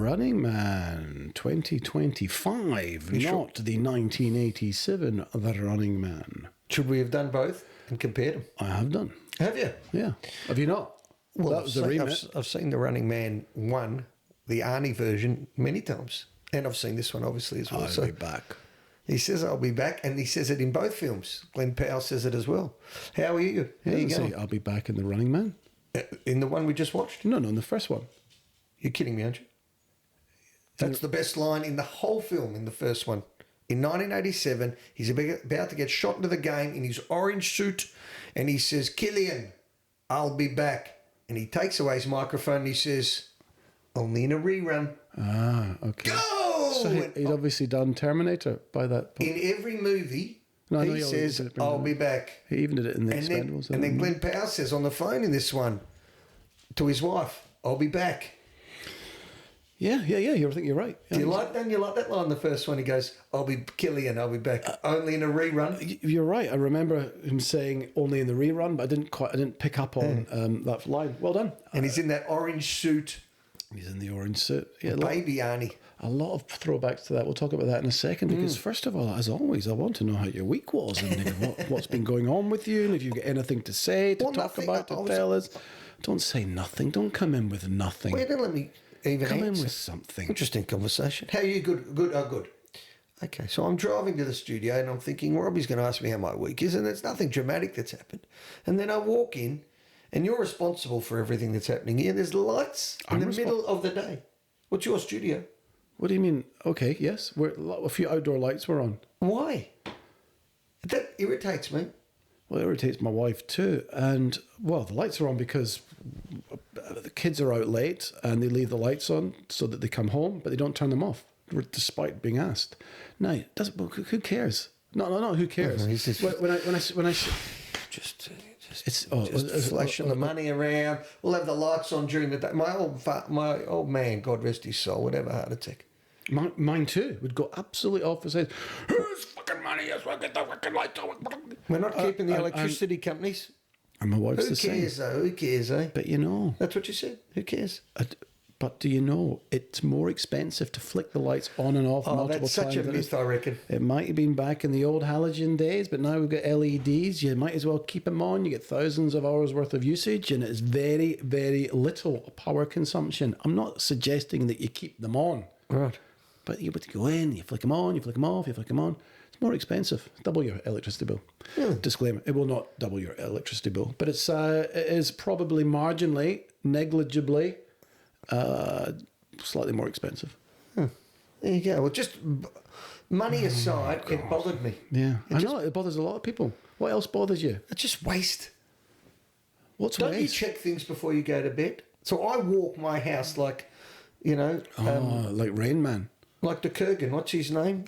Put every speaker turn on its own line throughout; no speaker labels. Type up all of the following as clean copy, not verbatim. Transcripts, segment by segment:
Running Man 2025, not the 1987 The Running Man.
Should we have done both and compared them?
I have done.
Have you?
Yeah. Have you not?
Well,
that was the remit.
I've seen The Running Man 1, the Arnie version, many times. And I've seen this one, obviously, as well.
I'll be back.
He says, I'll be back, and he says it in both films. Glen Powell says it as well. How are you? How are you going?
I'll be back in The Running Man.
In the one we just watched?
No, in the first one.
You're kidding me, aren't you? That's the best line in the whole film, in the first one. In 1987, he's about to get shot into the game in his orange suit, and he says, Killian, I'll be back. And he takes away his microphone and he says, only in a rerun.
Ah, okay.
Go!
So he'd obviously done Terminator by that point.
In every movie, he says, I'll be back.
He even did it in The Expendables.
And then Glen Powell says on the phone in this one to his wife, I'll be back.
Yeah. I think you're right.
Do you like that? You like that line? The first one, he goes, "I'll be Killian. I'll be back." Only in a rerun.
You're right. I remember him saying only in the rerun, but I didn't pick up on that line. Well done.
And he's in that orange suit.
He's in the orange suit. Yeah,
baby Arnie.
A lot of throwbacks to that. We'll talk about that in a second. Because first of all, as always, I want to know how your week was and what's been going on with you, and if you've got anything to say, to talk about, to tell us. Don't say nothing. Don't come in with nothing.
Wait, let me. Even
come in with something.
Interesting conversation. How are you? Good. Good. Okay, so I'm driving to the studio and I'm thinking, Robbie's going to ask me how my week is, and there's nothing dramatic that's happened. And then I walk in, and you're responsible for everything that's happening here. There's lights in the middle of the day. What's your studio?
What do you mean? Okay, yes. A few outdoor lights were on.
Why? That irritates me.
Well, it irritates my wife too. And, well, the lights are on because the kids are out late and they leave the lights on so that they come home, but they don't turn them off, despite being asked. No, who cares? No, who cares? When I just
flashing the money around. We'll have the lights on during the day. My old man, God rest his soul, would have a heart attack.
Mine too would go absolutely off and say, "Whose fucking money is get the fucking lights on?"
We're not keeping the electricity companies.
And my wife's the same.
Who cares, eh?
But you know,
that's what you said. Who cares?
But do you know it's more expensive to flick the lights on and off multiple times?
That's such a myth, I reckon.
It might have been back in the old halogen days, but now we've got LEDs. You might as well keep them on. You get thousands of hours worth of usage, and it's very, very little power consumption. I'm not suggesting that you keep them on.
Right.
But you would go in, you flick them on, you flick them off, you flick them on. It's more expensive. Double your electricity bill.
Really?
Disclaimer, it will not double your electricity bill. But it is probably marginally, negligibly, slightly more expensive.
There you go. Well, just money aside, it bothered me.
Yeah, I know, it bothers a lot of people. What else bothers you?
It's just waste.
What's
Don't
waste?
you check things before you go to bed? So I walk my house like,
like Rain Man.
Like the Kurgan, what's his name?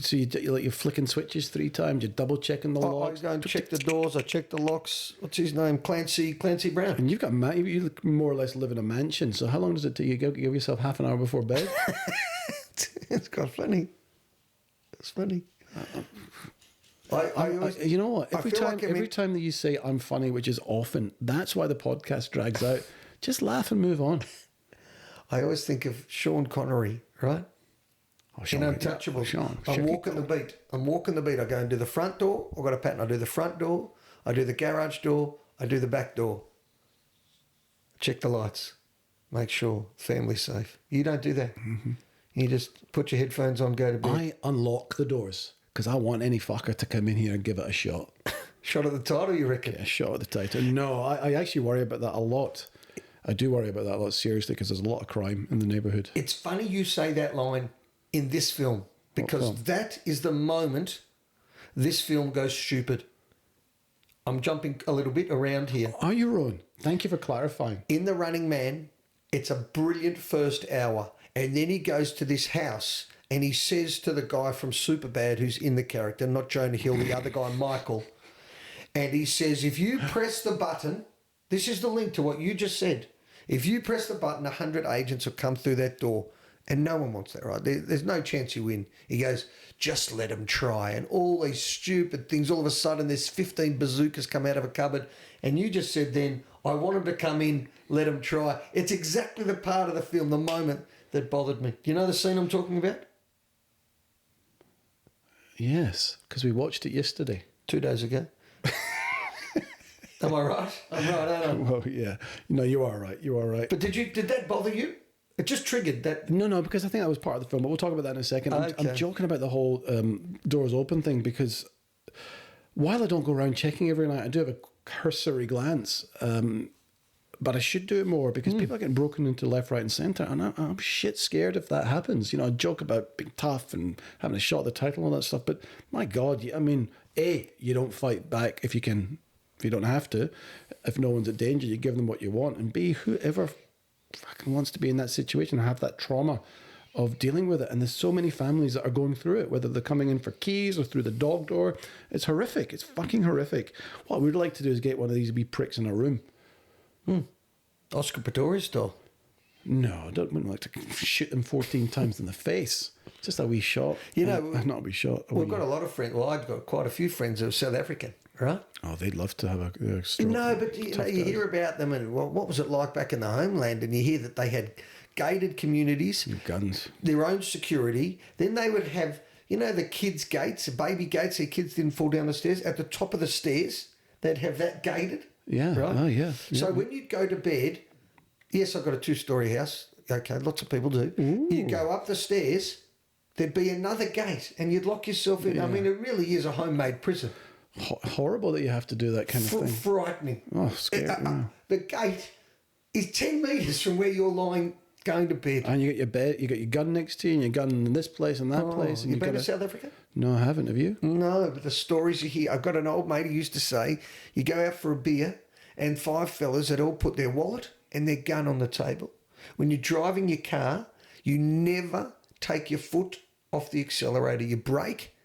So you're flicking switches 3 times, you're double checking the locks.
I go and check the doors, I check the locks. What's his name? Clancy Brown.
And you've got you more or less live in a mansion. So how long does it take you to give yourself half an hour before bed?
It's quite funny. It's funny.
You know what? Every time that you say I'm funny, which is often, that's why the podcast drags out. Just laugh and move on.
I always think of Sean Connery, right?
Sean,
in Untouchables. I'm walking the beat. I go and do the front door. I've got a pattern. I do the front door. I do the garage door. I do the back door. Check the lights. Make sure family's safe. You don't do that.
Mm-hmm.
You just put your headphones on, go to bed.
I unlock the doors because I want any fucker to come in here and give it a shot.
Shot at the title, you reckon?
Yeah, a shot at the title. No, I actually worry about that a lot. I do worry about that a lot, seriously, because there's a lot of crime in the neighbourhood.
It's funny you say that line in this film, because that is the moment this film goes stupid. I'm jumping a little bit around here.
Are you, Rohan? Thank you for clarifying.
In The Running Man, it's a brilliant first hour, and then he goes to this house and he says to the guy from Superbad who's in the character, not Jonah Hill, the other guy, Michael, and he says, if you press the button, this is the link to what you just said. If you press the button, 100 agents will come through that door. And no one wants that, right? There's no chance you win. He goes, just let them try. And all these stupid things, all of a sudden there's 15 bazookas come out of a cupboard. And you just said then, I want them to come in, let them try. It's exactly the part of the film, the moment that bothered me. Do you know the scene I'm talking about?
Yes, because we watched it yesterday.
2 days ago. Am I right? I'm right, aren't I?
Well, yeah. No, you are right. You are right.
But did that bother you? It just triggered that.
No, because I think that was part of the film. But we'll talk about that in a second. I'm
Okay.
joking about the whole doors open thing because while I don't go around checking every night, I do have a cursory glance. But I should do it more because people are getting broken into left, right, and centre, and I'm shit scared if that happens. You know, I joke about being tough and having a shot at the title and all that stuff, but my God, I mean, A, you don't fight back if you can, if you don't have to. If no one's at danger, you give them what you want, and B, whoever fucking wants to be in that situation and have that trauma of dealing with it. And there's so many families that are going through it, whether they're coming in for keys or through the dog door. It's horrific. It's fucking horrific. What we'd like to do is get one of these wee pricks in a room.
Oscar Pistorius style.
No, I wouldn't like to shoot them 14 times in the face. Just a wee shot.
You know,
not a wee shot.
We've got a lot of friends. Well, I've got quite a few friends who are South African, right?
Oh, they'd love to have a stroke.
No, but you hear about them and what was it like back in the homeland, and you hear that they had gated communities,
Guns.
their own security. Then they would have, the kids' gates, the baby gates, their kids didn't fall down the stairs. At the top of the stairs, they'd have that gated.
Yeah.
Right?
Oh, yeah.
So when you'd go to bed, yes, I've got a 2-story house. Okay, lots of people do.
Ooh.
You go up the stairs, there'd be another gate, and you'd lock yourself in.
Yeah.
I mean, it really is a homemade prison.
Horrible that you have to do that kind of thing.
Frightening.
Oh, scary. Yeah.
The gate is 10 metres from where you're lying going to bed.
And you got your bed, you got your gun next to you, and your gun in this place and that place. And
You been
got
to South Africa?
No, I haven't. Have you?
No, but the stories you hear. I've got an old mate who used to say, you go out for a beer and 5 fellas had all put their wallet and their gun on the table. When you're driving your car, you never take your foot off the accelerator. You brake.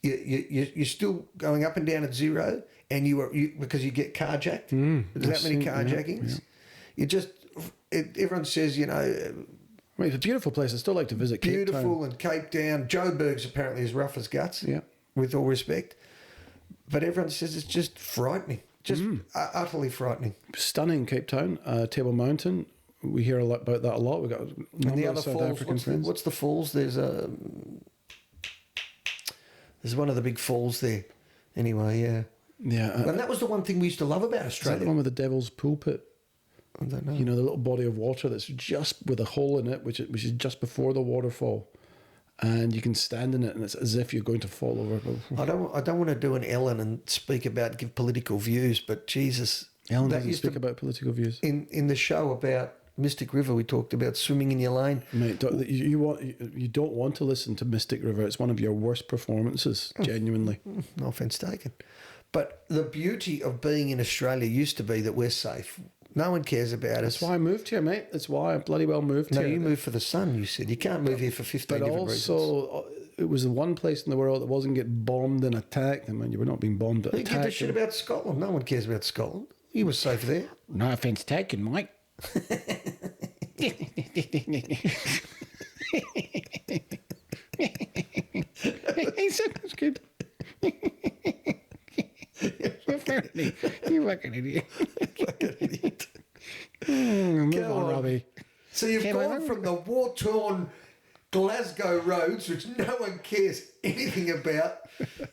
You're still going up and down at 0, and because you get carjacked. There's that many carjackings. Everyone says,
Well, it's a beautiful place. I still like to visit Cape Town.
beautiful, and Cape Town. Joburg's apparently as rough as guts.
Yeah.
With all respect, but everyone says it's just frightening, utterly frightening.
Stunning Cape Town, Table Mountain. We hear a lot about that a lot. We've got a
And
number
the
of
other
South
falls.
African friends.
What's the falls? There's one of the big falls there. Anyway, yeah.
Yeah.
And that was the one thing we used to love about
Is that
Australia.
the one with the Devil's Pulpit?
I don't know.
You know, the little body of water that's just with a hole in it, which is just before the waterfall. And you can stand in it, and it's as if you're going to fall over.
I don't want to do an Ellen and give political views, but Jesus,
Ellen
that
doesn't
used
speak
to,
about political views.
in the show about Mystic River, we talked about swimming in your lane.
Mate, you don't want to listen to Mystic River. It's one of your worst performances, genuinely.
No offence taken. But the beauty of being in Australia used to be that we're safe. No one cares about us.
That's why I moved here, mate. That's why I bloody well moved
No,
here.
you moved for the sun, you said. You can't move here for 15
But
different reasons.
also, it was the one place in the world that wasn't getting bombed and attacked. I mean, you were not being bombed and
Who gives a
attacked.
shit about Scotland? No one cares about Scotland. You were safe there.
No offence taken, Mike. That's good. You fucking idiot.
Fucking idiot.
Move
Go
on,
on.
Robbie.
So you've
Came
gone
over.
from the war-torn Glasgow roads, which no one cares anything about,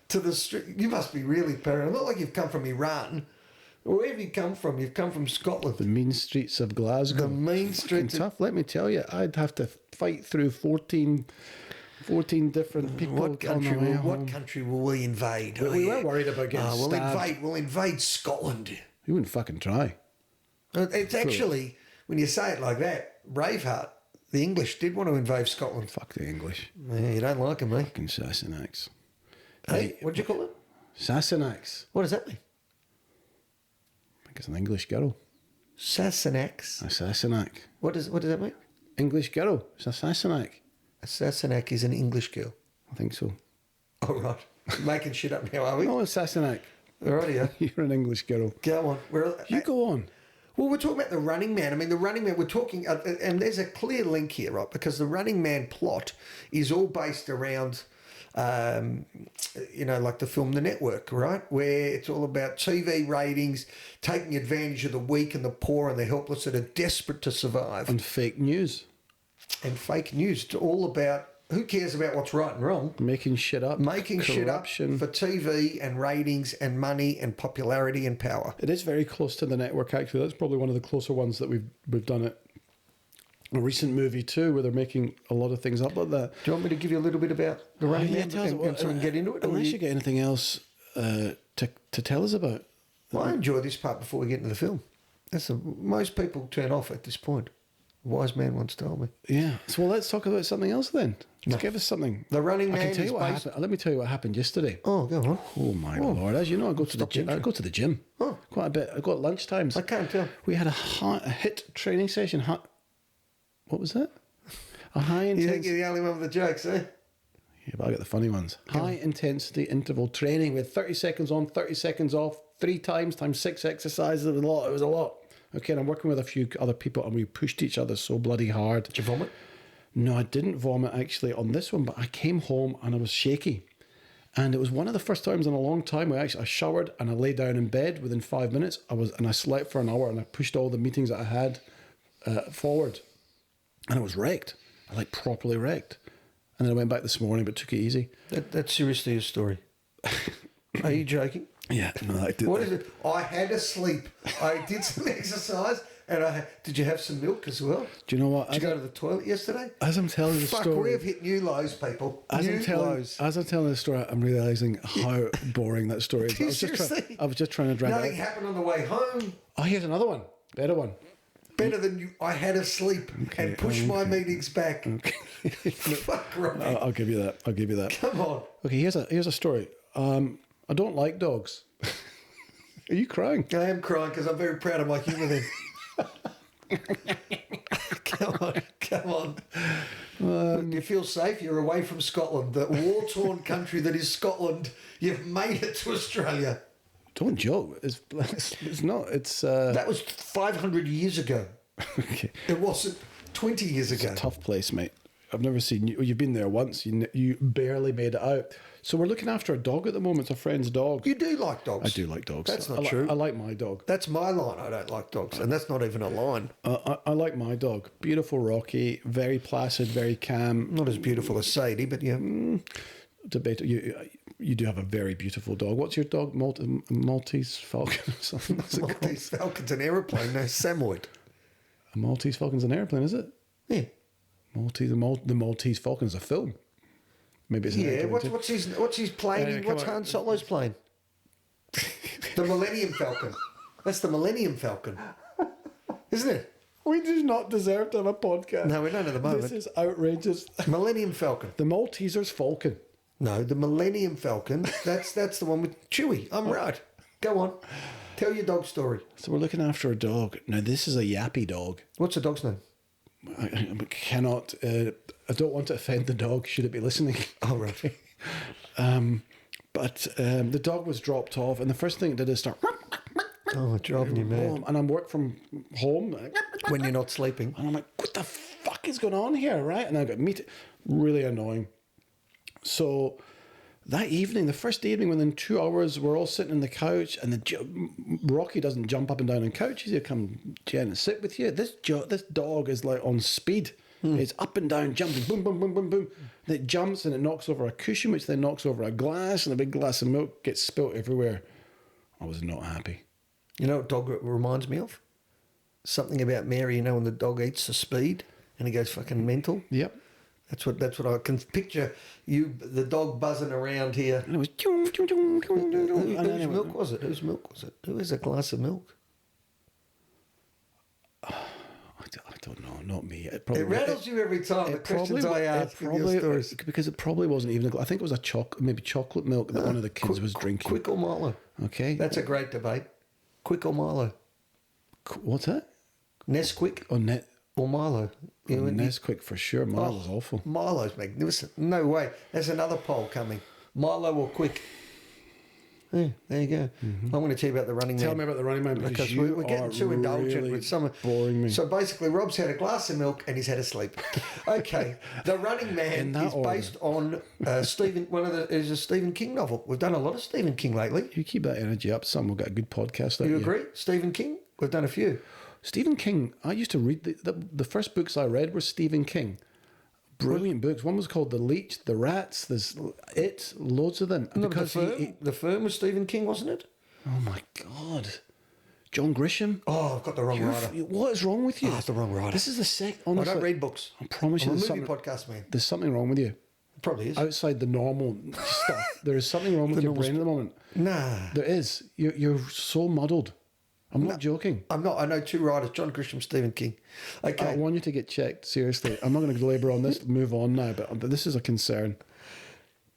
to the street. You must be really paranoid. Not like you've come from Iran. Where have you come from? You've come from Scotland.
The mean streets of Glasgow.
The mean
Fucking
streets.
tough. Let me tell you, I'd have to fight through 14 different people.
What
on the
country?
way
Will, what
home.
country will we invade?
We weren't worried about getting stabbed.
We'll invade Scotland.
You wouldn't fucking try.
It's actually, when you say it like that, Braveheart, the English did want to invade Scotland.
Fuck the English.
Yeah, you don't like them, eh?
Fucking Sassenachs.
Hey, what'd you call it?
Sassenachs.
What does that mean?
I think it's an English girl.
Sassenachs.
A Sassenach.
What does that mean?
English girl. It's a Sassenach.
A Sassenach is an English girl.
I think so.
Oh, right. Making shit up now, are we?
No, a Sassenach.
Alrighty,
You're an English girl.
go on.
You go on.
Well, we're talking about the Running Man. I mean, the Running Man, we're talking, and there's a clear link here, right? Because the Running Man plot is all based around, like the film The Network, right? Where it's all about TV ratings, taking advantage of the weak and the poor and the helpless that are desperate to survive.
And fake news.
and fake news. It's all about who cares about what's right and wrong.
Making shit up.
Making shit up for TV and ratings and money and popularity and power.
It is very close to the network, actually. That's probably one of the closer ones that we've done it. A recent movie too, where they're making a lot of things up like that.
Do you want me to give you a little bit about the Running Man so we can get into it?
Unless you get anything else to tell us about.
Well, I enjoy this part before we get into the film. Most people turn off at this point. A wise man once told me.
Yeah. So let's talk about something else then. Give us something.
The Running Man.
I can tell you what happened. Let me tell you what happened yesterday.
Oh, go on.
Oh my lord! As you know, I go to the gym. I go to the gym quite a bit. I go at lunchtimes.
I can't tell.
We had a HIIT training session. What was that? A high intensity.
You think you're the only one with the jokes, eh?
Yeah, but I get the funny ones. High intensity interval training with 30 seconds on, 30 seconds off, 3 times 6 exercises. It was a lot. Okay, and I'm working with a few other people, and we pushed each other so bloody hard.
Did you vomit?
No, I didn't vomit actually on this one, but I came home and I was shaky. And it was one of the first times in a long time where I showered and I lay down in bed within 5 minutes. I slept for an hour and I pushed all the meetings that I had forward. And I was wrecked. I properly wrecked. And then I went back this morning, but took it easy.
That's seriously a story. Are you joking?
Yeah, no, I did.
What is it? I had to sleep. I did some exercise, and did you have some milk as well?
Do you know what?
Did you go to the toilet yesterday?
As I'm telling the story,
we have hit new lows, people.
As I'm telling the story, I'm realising how boring that story is. I was just trying to drag it out.
Nothing happened on the way home.
Oh, here's another one. Better one.
Better than you. I had to sleep and push my meetings back. Okay. Fuck right.
I'll give you that.
Come on.
Okay, here's a story. I don't like dogs. Are you crying?
I am crying because I'm very proud of my humour then. Come on. You feel safe? You're away from Scotland, the war-torn country that is Scotland. You've made it to Australia.
Don't joke. It's not. It's
that was 500 years ago.
Okay.
It wasn't 20 years ago.
It's a tough place, mate. I've never seen you. You've been there once. You barely made it out. So we're looking after a dog at the moment. It's a friend's dog.
You do like dogs.
I do like dogs.
That's not true.
I like my dog.
That's my line. I don't like dogs, and that's not even a line.
I like my dog. Beautiful Rocky, very placid, very calm.
Not as beautiful as Sadie, but yeah.
Debate. You do have a very beautiful dog. What's your dog? Maltese Falcon or something?
Maltese Falcon's an aeroplane. No, Samoyed.
A Maltese Falcon's an airplane, is it?
Yeah.
The Maltese Falcon is a film. Maybe it's an airplane.
What's his plane? What's Han Solo's plane? The Millennium Falcon. That's the Millennium Falcon, isn't it?
We do not deserve to have a podcast.
No, we don't at the moment.
This is outrageous.
Millennium Falcon.
The Malteser's Falcon.
No, the Millennium Falcon. That's the one with Chewie. I'm right. Go on. Tell your dog story.
So we're looking after a dog. Now, this is a yappy dog.
What's the dog's name?
I cannot... I don't want to offend the dog, should it be listening.
Oh, right.
But the dog was dropped off, and the first thing it did is start...
Oh, driving you mad.
And I'm work from home.
When you're not sleeping.
And I'm like, what the fuck is going on here, right? And I got meeting. Really annoying. So that evening, the first evening, within 2 hours, we're all sitting on the couch, and Rocky doesn't jump up and down on couches. He'll come, Jen, and sit with you. This dog is like on speed. It's up and down, jumping, boom, boom, boom, boom, boom. And it jumps and it knocks over a cushion, which then knocks over a glass, and a big glass of milk gets spilt everywhere. I was not happy.
You know what dog reminds me of? Something about Mary, when the dog eats the speed and he goes fucking mental.
Yep.
That's what I can picture. The dog buzzing around here.
And it was...
Whose milk was it? Whose milk was it? Who has a glass of milk?
I don't know, not me. It
rattles you every time the questions I ask in your stories.
Because it probably wasn't even I think it was maybe chocolate milk that one of the kids was drinking.
Quick or Milo?
Okay.
That's a great debate. Quick or Milo?
What's that?
Nesquik or Milo?
Nesquik for sure. Milo's awful.
Milo's magnificent. No way. There's another poll coming. Milo or Quick? Yeah, there you go. Mm-hmm. I'm going to tell you about the Running Man.
Tell me about the Running Man
because we're getting too indulgent
really
with some.
Boring me.
So basically, Rob's had a glass of milk and he's had a sleep. Okay, the Running Man is based on is a Stephen King novel. We've done a lot of Stephen King lately.
You keep that energy up, son. We've got a good podcast.
You agree, Stephen King? We've done a few.
Stephen King, I used to read the first books I read were Stephen King. Brilliant books. One was called The Leech, The Rats. There's loads of them.
No,
Because
the Firm was Stephen King, wasn't it?
oh my God. John Grisham.
Oh, I've got the wrong writer.
What is wrong with you?
Oh, it's the wrong writer.
This is the second.
I
Honestly,
don't read books.
I promise you,
I'm a
there's
movie
something,
podcast man.
there's something wrong with you.
It probably is.
Outside the normal stuff, there is something wrong with your brain at the moment.
Nah.
There is. You're so muddled. I'm not joking.
I'm not. I know two writers, John Grisham, Stephen King. Okay.
I want you to get checked, seriously. I'm not going to labour on this, move on now, but this is a concern.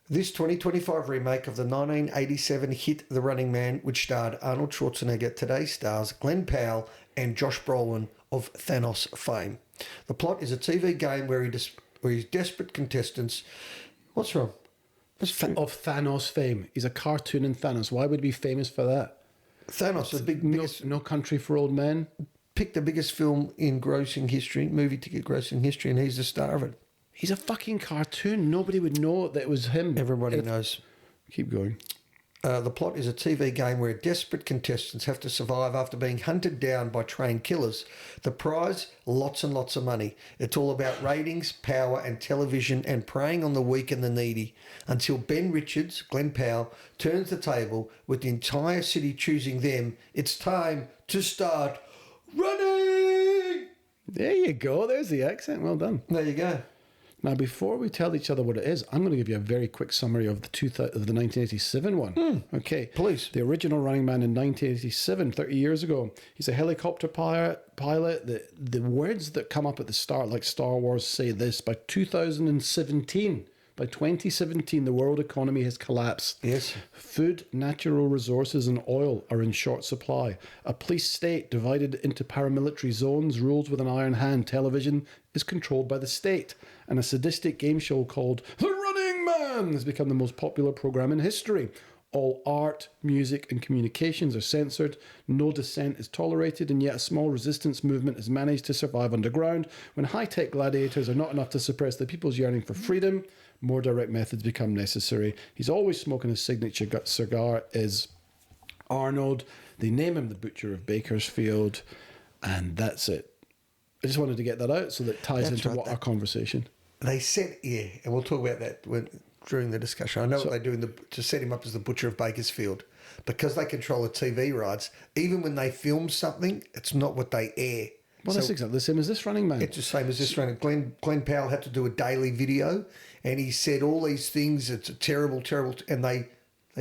This 2025 remake of the 1987 hit The Running Man, which starred Arnold Schwarzenegger, today stars Glen Powell and Josh Brolin of Thanos fame. The plot is a TV game where his desperate contestants... What's wrong?
Of Thanos fame. He's a cartoon in Thanos. Why would he be famous for that?
Thanos, the biggest...
No Country for Old Men.
Picked the biggest film in grossing history, movie ticket grossing history, and he's the star of it.
He's a fucking cartoon. Nobody would know that it was him.
Everybody knows.
Keep going.
The plot is a TV game where desperate contestants have to survive after being hunted down by trained killers. The prize, lots and lots of money. It's all about ratings, power and television and preying on the weak and the needy until Ben Richards, Glen Powell, turns the table with the entire city choosing them. It's time to start running!
There you go. There's the accent. Well done.
There you go.
Now, before we tell each other what it is, I'm going to give you a very quick summary of the 1987 one. Okay.
Please.
The original Running Man in 1987, 30 years ago. He's a helicopter pilot. The words that come up at the start, like Star Wars, say this. By 2017, the world economy has collapsed.
Yes.
Food, natural resources and oil are in short supply. A police state divided into paramilitary zones rules with an iron hand. Television is controlled by the state. And a sadistic game show called The Running Man has become the most popular program in history. All art, music and communications are censored. No dissent is tolerated, and yet a small resistance movement has managed to survive underground. When high-tech gladiators are not enough to suppress the people's yearning for freedom, more direct methods become necessary. He's always smoking his signature cigar is Arnold. They name him the Butcher of Bakersfield, and that's it. I just wanted to get that out so that ties into our conversation.
They said, yeah, and we'll talk about that during the discussion. I know what they do to set him up as the Butcher of Bakersfield. Because they control the TV rights, even when they film something, it's not what they air.
Well, that's exactly the same as this Running Man.
It's the same as this Running Man. Glen Powell had to do a daily video, and he said all these things. It's a terrible, and they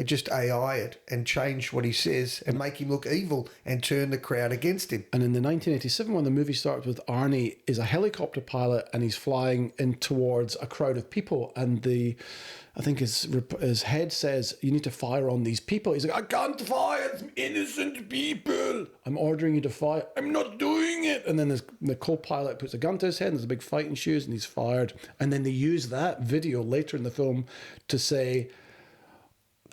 just AI it and change what he says and make him look evil and turn the crowd against him.
And in the 1987 one, the movie starts with Arnie is a helicopter pilot and he's flying in towards a crowd of people, and I think his head says, you need to fire on these people. He's like, I can't fire, it's innocent people. I'm ordering you to fire. I'm not doing it. And then the co-pilot puts a gun to his head and there's a big fight ensues and he's fired. And then they use that video later in the film to say...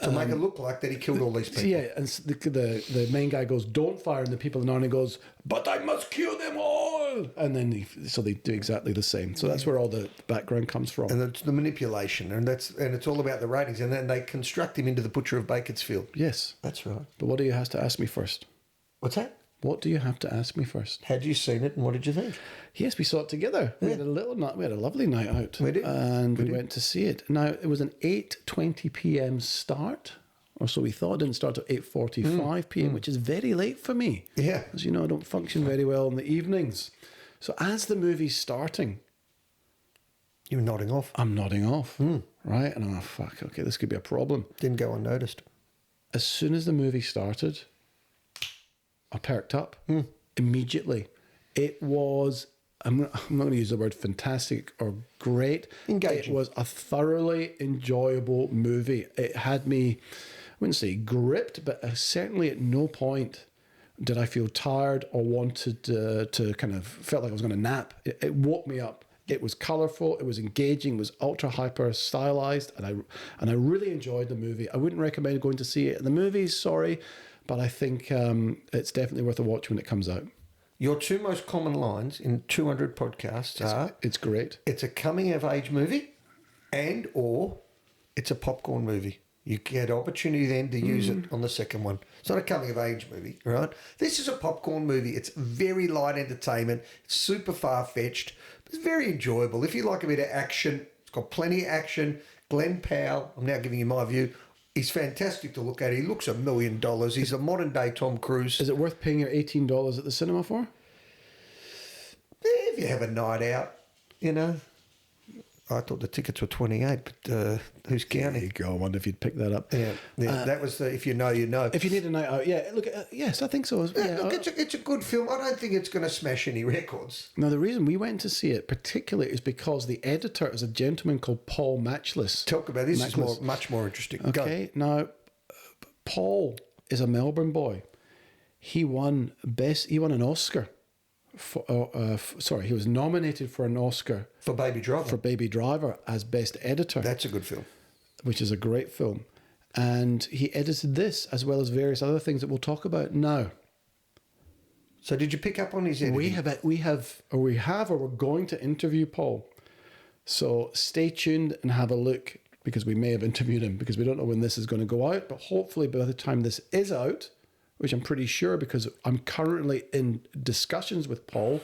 To make it look like that he killed all these people.
Yeah, and the main guy goes, don't fire, and the people in Arnie goes, but I must kill them all. And then they do exactly the same. So that's where all the background comes from.
And it's the manipulation, and it's all about the ratings. And then they construct him into the Butcher of Bakersfield.
Yes.
That's right.
But what do you have to ask me first?
What's that?
What do you have to ask me first?
Had you seen it, and what did you think?
Yes, we saw it together.
Yeah.
We had a lovely night out.
We did.
And we went to see it. Now, it was an 8:20 p.m. start, or so we thought. It didn't start till 8:45 p.m., which is very late for me.
Yeah.
As you know, I don't function very well in the evenings. So as the movie's starting...
You're nodding off.
I'm nodding off, right? And I'm like, fuck, okay, this could be a problem.
Didn't go unnoticed.
As soon as the movie started, I perked up immediately. It was, I'm not going to use the word fantastic or great.
Engaging.
It was a thoroughly enjoyable movie. It had me, I wouldn't say gripped, but certainly at no point did I feel tired or wanted to kind of, felt like I was going to nap. It woke me up. It was colourful, it was engaging, it was ultra hyper stylized, and I really enjoyed the movie. I wouldn't recommend going to see it in the movies, sorry, but I think it's definitely worth a watch when it comes out.
Your two most common lines in 200 podcasts are...
It's great.
It's a coming-of-age movie and or it's a popcorn movie. You get opportunity then to use it on the second one. It's not a coming-of-age movie, right? This is a popcorn movie. It's very light entertainment. It's super far-fetched. But it's very enjoyable. If you like a bit of action, it's got plenty of action. Glen Powell, I'm now giving you my view, he's fantastic to look at. He looks $1 million. He's a modern-day Tom Cruise.
Is it worth paying your $18 at the cinema for?
If you have a night out, you know. I thought the tickets were 28, but who's counting?
There you go. I wonder if you'd pick that up.
Yeah, that was the if you know, you know.
If you need a night out, yeah. Look, yes, I think so.
Yeah, look, it's a good film. I don't think it's going to smash any records.
Now, the reason we went to see it particularly is because the editor is a gentleman called Paul Matchless.
Talk about this. Is much more interesting.
Okay, now Paul is a Melbourne boy. He won an Oscar. He was nominated for an Oscar
for Baby
Driver as best editor.
That's a good film, which
is a great film, and he edited this as well as various other things that we'll talk about now.
So, did you pick up on his editing?
We're going to interview Paul. So stay tuned and have a look, because we may have interviewed him, because we don't know when this is going to go out, but hopefully by the time this is out, which I'm pretty sure, because I'm currently in discussions with Paul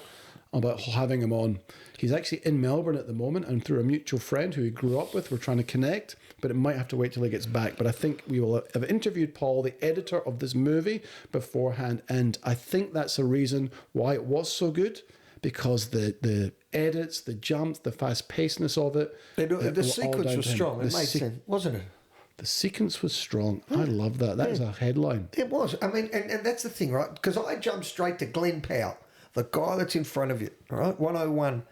about having him on. He's actually in Melbourne at the moment, and through a mutual friend who he grew up with, we're trying to connect, but it might have to wait till he gets back. But I think we will have interviewed Paul, the editor of this movie, beforehand, and I think that's a reason why it was so good, because the edits, the jumps, the fast-pacedness of it.
The sequence was strong. It made sense, wasn't it?
The sequence was strong. I love that. That was a headline.
It was. I mean, and that's the thing, right? Because I jumped straight to Glen Powell, the guy that's in front of you, all right? 101.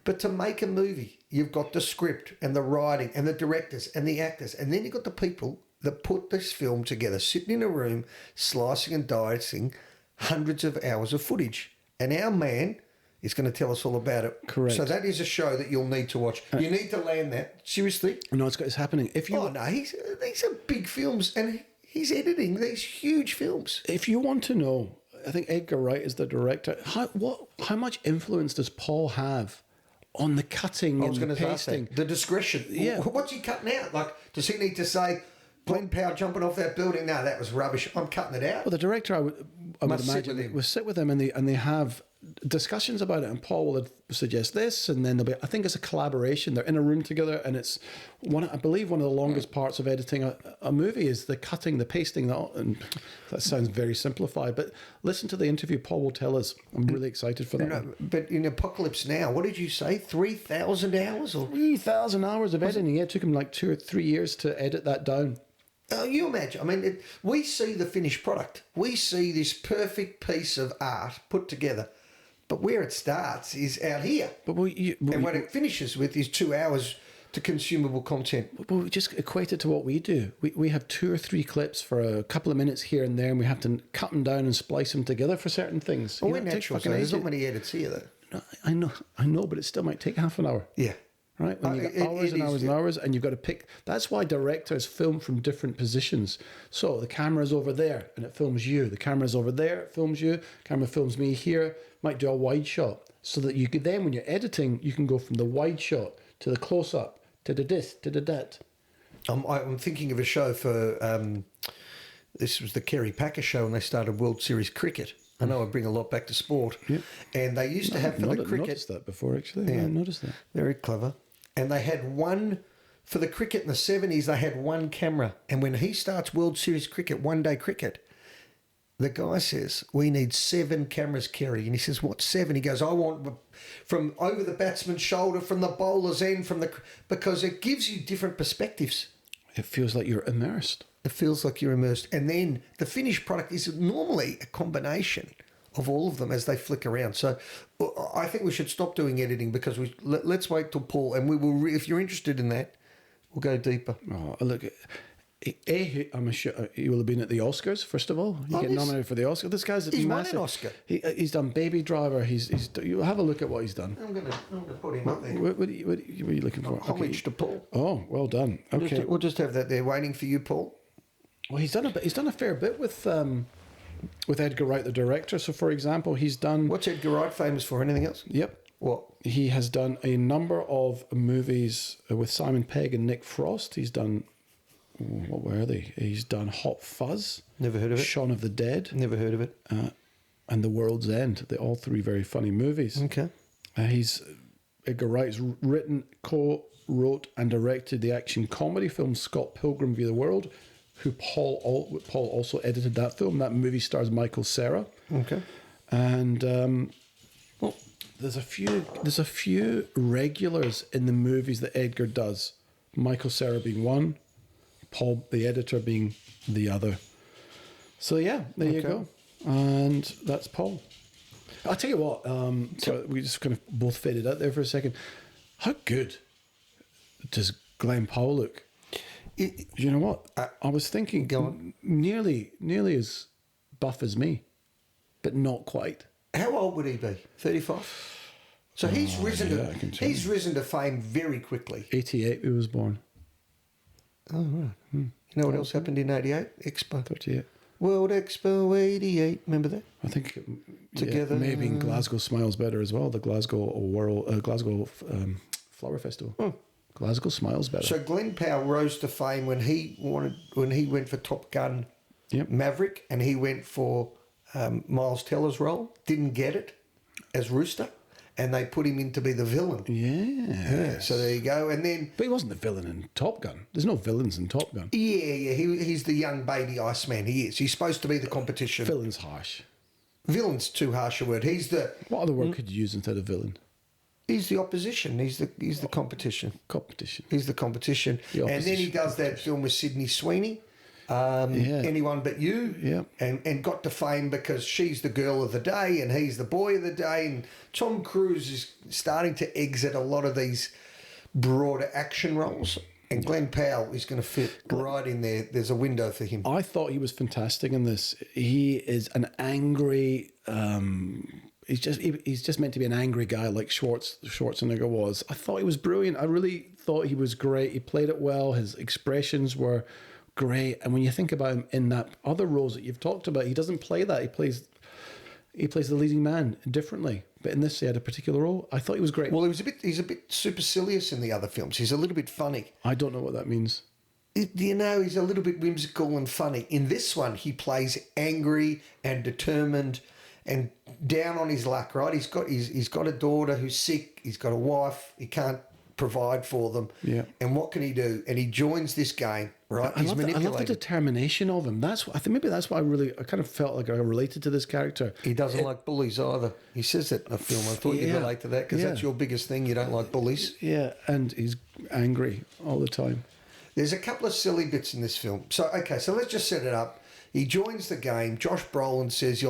But to make a movie, you've got the script and the writing and the directors and the actors, and then you've got the people that put this film together, sitting in a room, slicing and dicing hundreds of hours of footage. And our man is going to tell us all about it.
Correct.
So that is a show that you'll need to watch. You need to land that. Seriously.
No, it's happening. If you,
these are big films, and he's editing these huge films.
If you want to know, I think Edgar Wright is the director. How much influence does Paul have on the cutting and the pasting?
The discretion.
Yeah.
What's he cutting out? Like, does he need to say, Glen Powell jumping off that building? No, that was rubbish. I'm cutting it out.
Well, the director, I would imagine, will sit with him, and they have discussions about it, and Paul will suggest this, and then I think it's a collaboration. They're in a room together, and it's I believe one of the longest parts of editing a movie is the cutting, the pasting, and that sounds very simplified, but listen to the interview. Paul will tell us. I'm really excited for that.
But in Apocalypse Now, what did you say? 3,000 hours?
3,000 hours of editing. Yeah, it took him like 2 or 3 years to edit that down.
You imagine, I mean, we see the finished product. We see this perfect piece of art put together. But where it starts is out here. But what it finishes with is 2 hours to consumable content.
But we just equate it to what we do. We have 2 or 3 clips for a couple of minutes here and there, and we have to cut them down and splice them together for certain things.
Well, we're natural, so there's not many edits here, though.
No, I know, but it still might take half an hour.
Yeah.
Right? When you've got hours and hours and hours, and you've got to pick. That's why directors film from different positions. So the camera's over there, and it films you. The camera's over there, it films you. Camera films me here. Might do a wide shot, so that you could then, when you're editing, you can go from the wide shot to the close up to the this to the that.
I'm thinking of a show for this was the Kerry Packer show, and they started World Series cricket. I know I bring a lot back to sport, and they used to have for the cricket. I noticed
that before, actually. Yeah, I noticed that.
Very clever. And they had one for the cricket in the 70s. They had one camera, and when he starts World Series cricket, one day cricket, the guy says, "We need 7 cameras, Kerry." And he says, "What 7?" He goes, "I want from over the batsman's shoulder, from the bowler's end, because it gives you different perspectives."
It feels like you're immersed.
It feels like you're immersed. And then the finished product is normally a combination of all of them as they flick around. So I think we should stop doing editing, because let's wait till Paul, and we will. If you're interested in that, we'll go deeper.
Oh, look. I'm sure he will have been at the Oscars, first of all. He get nominated for the Oscar. This guy's
he's
massive.
Won an Oscar.
He's done Baby Driver. You have a look at what he's done.
I'm gonna put him up there.
What are you looking for?
Homage to Paul.
Oh, well done. Okay,
we'll just have that there waiting for you, Paul.
Well, he's done a fair bit with Edgar Wright, the director. So, for example, he's done.
What's Edgar Wright famous for? Anything else?
Yep.
What?
He has done a number of movies with Simon Pegg and Nick Frost. He's done what were they? He's done Hot Fuzz.
Never heard of it.
Shaun of the Dead.
Never heard of it.
And The World's End. They're all three very funny movies.
Okay.
Edgar Wright's written, co-wrote and directed the action comedy film Scott Pilgrim vs. the World, who Paul also edited that film. That movie stars Michael Cera.
Okay.
And well, there's a few regulars in the movies that Edgar does. Michael Cera being one, Paul the editor being the other. So yeah, there you go. And that's Paul. I'll tell you what, so we just kind of both faded out there for a second. How good does Glen Powell look? You know what? I was thinking nearly as buff as me, but not quite.
How old would he be? 35? So he's risen to fame very quickly.
88 he was born.
Oh, right. You know what else happened in 88? Expo.
38.
World Expo 88. Remember that?
I think
Together.
Maybe in Glasgow Smiles better as well. The Glasgow Flower Festival. Glasgow Smiles better.
So Glen Powell rose to fame when he went for Top Gun Maverick, and he went for Miles Teller's role. Didn't get it as Rooster, and they put him in to be the villain. Yeah. So there you go. And then,
but he wasn't the villain in Top Gun. There's no villains in Top Gun.
Yeah. He's the young baby Iceman. He is. He's supposed to be the competition.
Villain's harsh.
Villain's too harsh a word. He's the.
What other word could you use instead of villain?
He's the opposition. He's the competition.
Competition.
He's the competition. And then he does that film with Sydney Sweeney, Anyone But You, and got to fame because she's the girl of the day and he's the boy of the day. And Tom Cruise is starting to exit a lot of these broader action roles. And Glen Powell is going to fit right in there. There's a window for him.
I thought he was fantastic in this. He is an angry... He's just meant to be an angry guy like Schwarzenegger was. I thought he was brilliant. I really thought he was great. He played it well. His expressions were great. And when you think about him in that other roles that you've talked about, he doesn't play that. He plays the leading man differently. But in this, he had a particular role. I thought he was great.
Well, he's a bit supercilious in the other films. He's a little bit funny.
I don't know what that means.
He's a little bit whimsical and funny. In this one, he plays angry and determined and down on his luck, right? He's got a daughter who's sick. He's got a wife. He can't provide for them.
Yeah.
And what can he do? And he joins this game, right?
I love the determination of him. I think maybe that's why I kind of felt like I related to this character.
He doesn't like bullies either. He says that in the film. I thought you'd relate to that because that's your biggest thing. You don't like bullies. Yeah,
and he's angry all the time.
There's a couple of silly bits in this film. So let's just set it up. He joins the game. Josh Brolin says who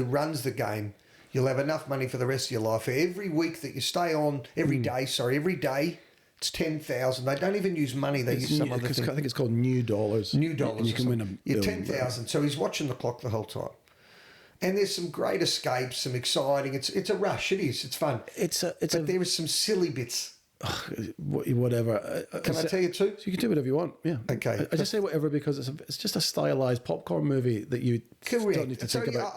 runs the game, you'll have enough money for the rest of your life. For every week that you stay on, every day, it's 10,000. They don't even use money. They use some other thing.
I think it's called new dollars.
New dollars.
And you can win $1 billion.
10,000. So he's watching the clock the whole time. And there's some great escapes, some exciting. It's a rush. It is. It's fun. But there is some silly bits.
Whatever.
Can I tell you too?
So you can do whatever you want. Yeah.
Okay.
I just say whatever because it's just a stylized popcorn movie that you don't need to think about.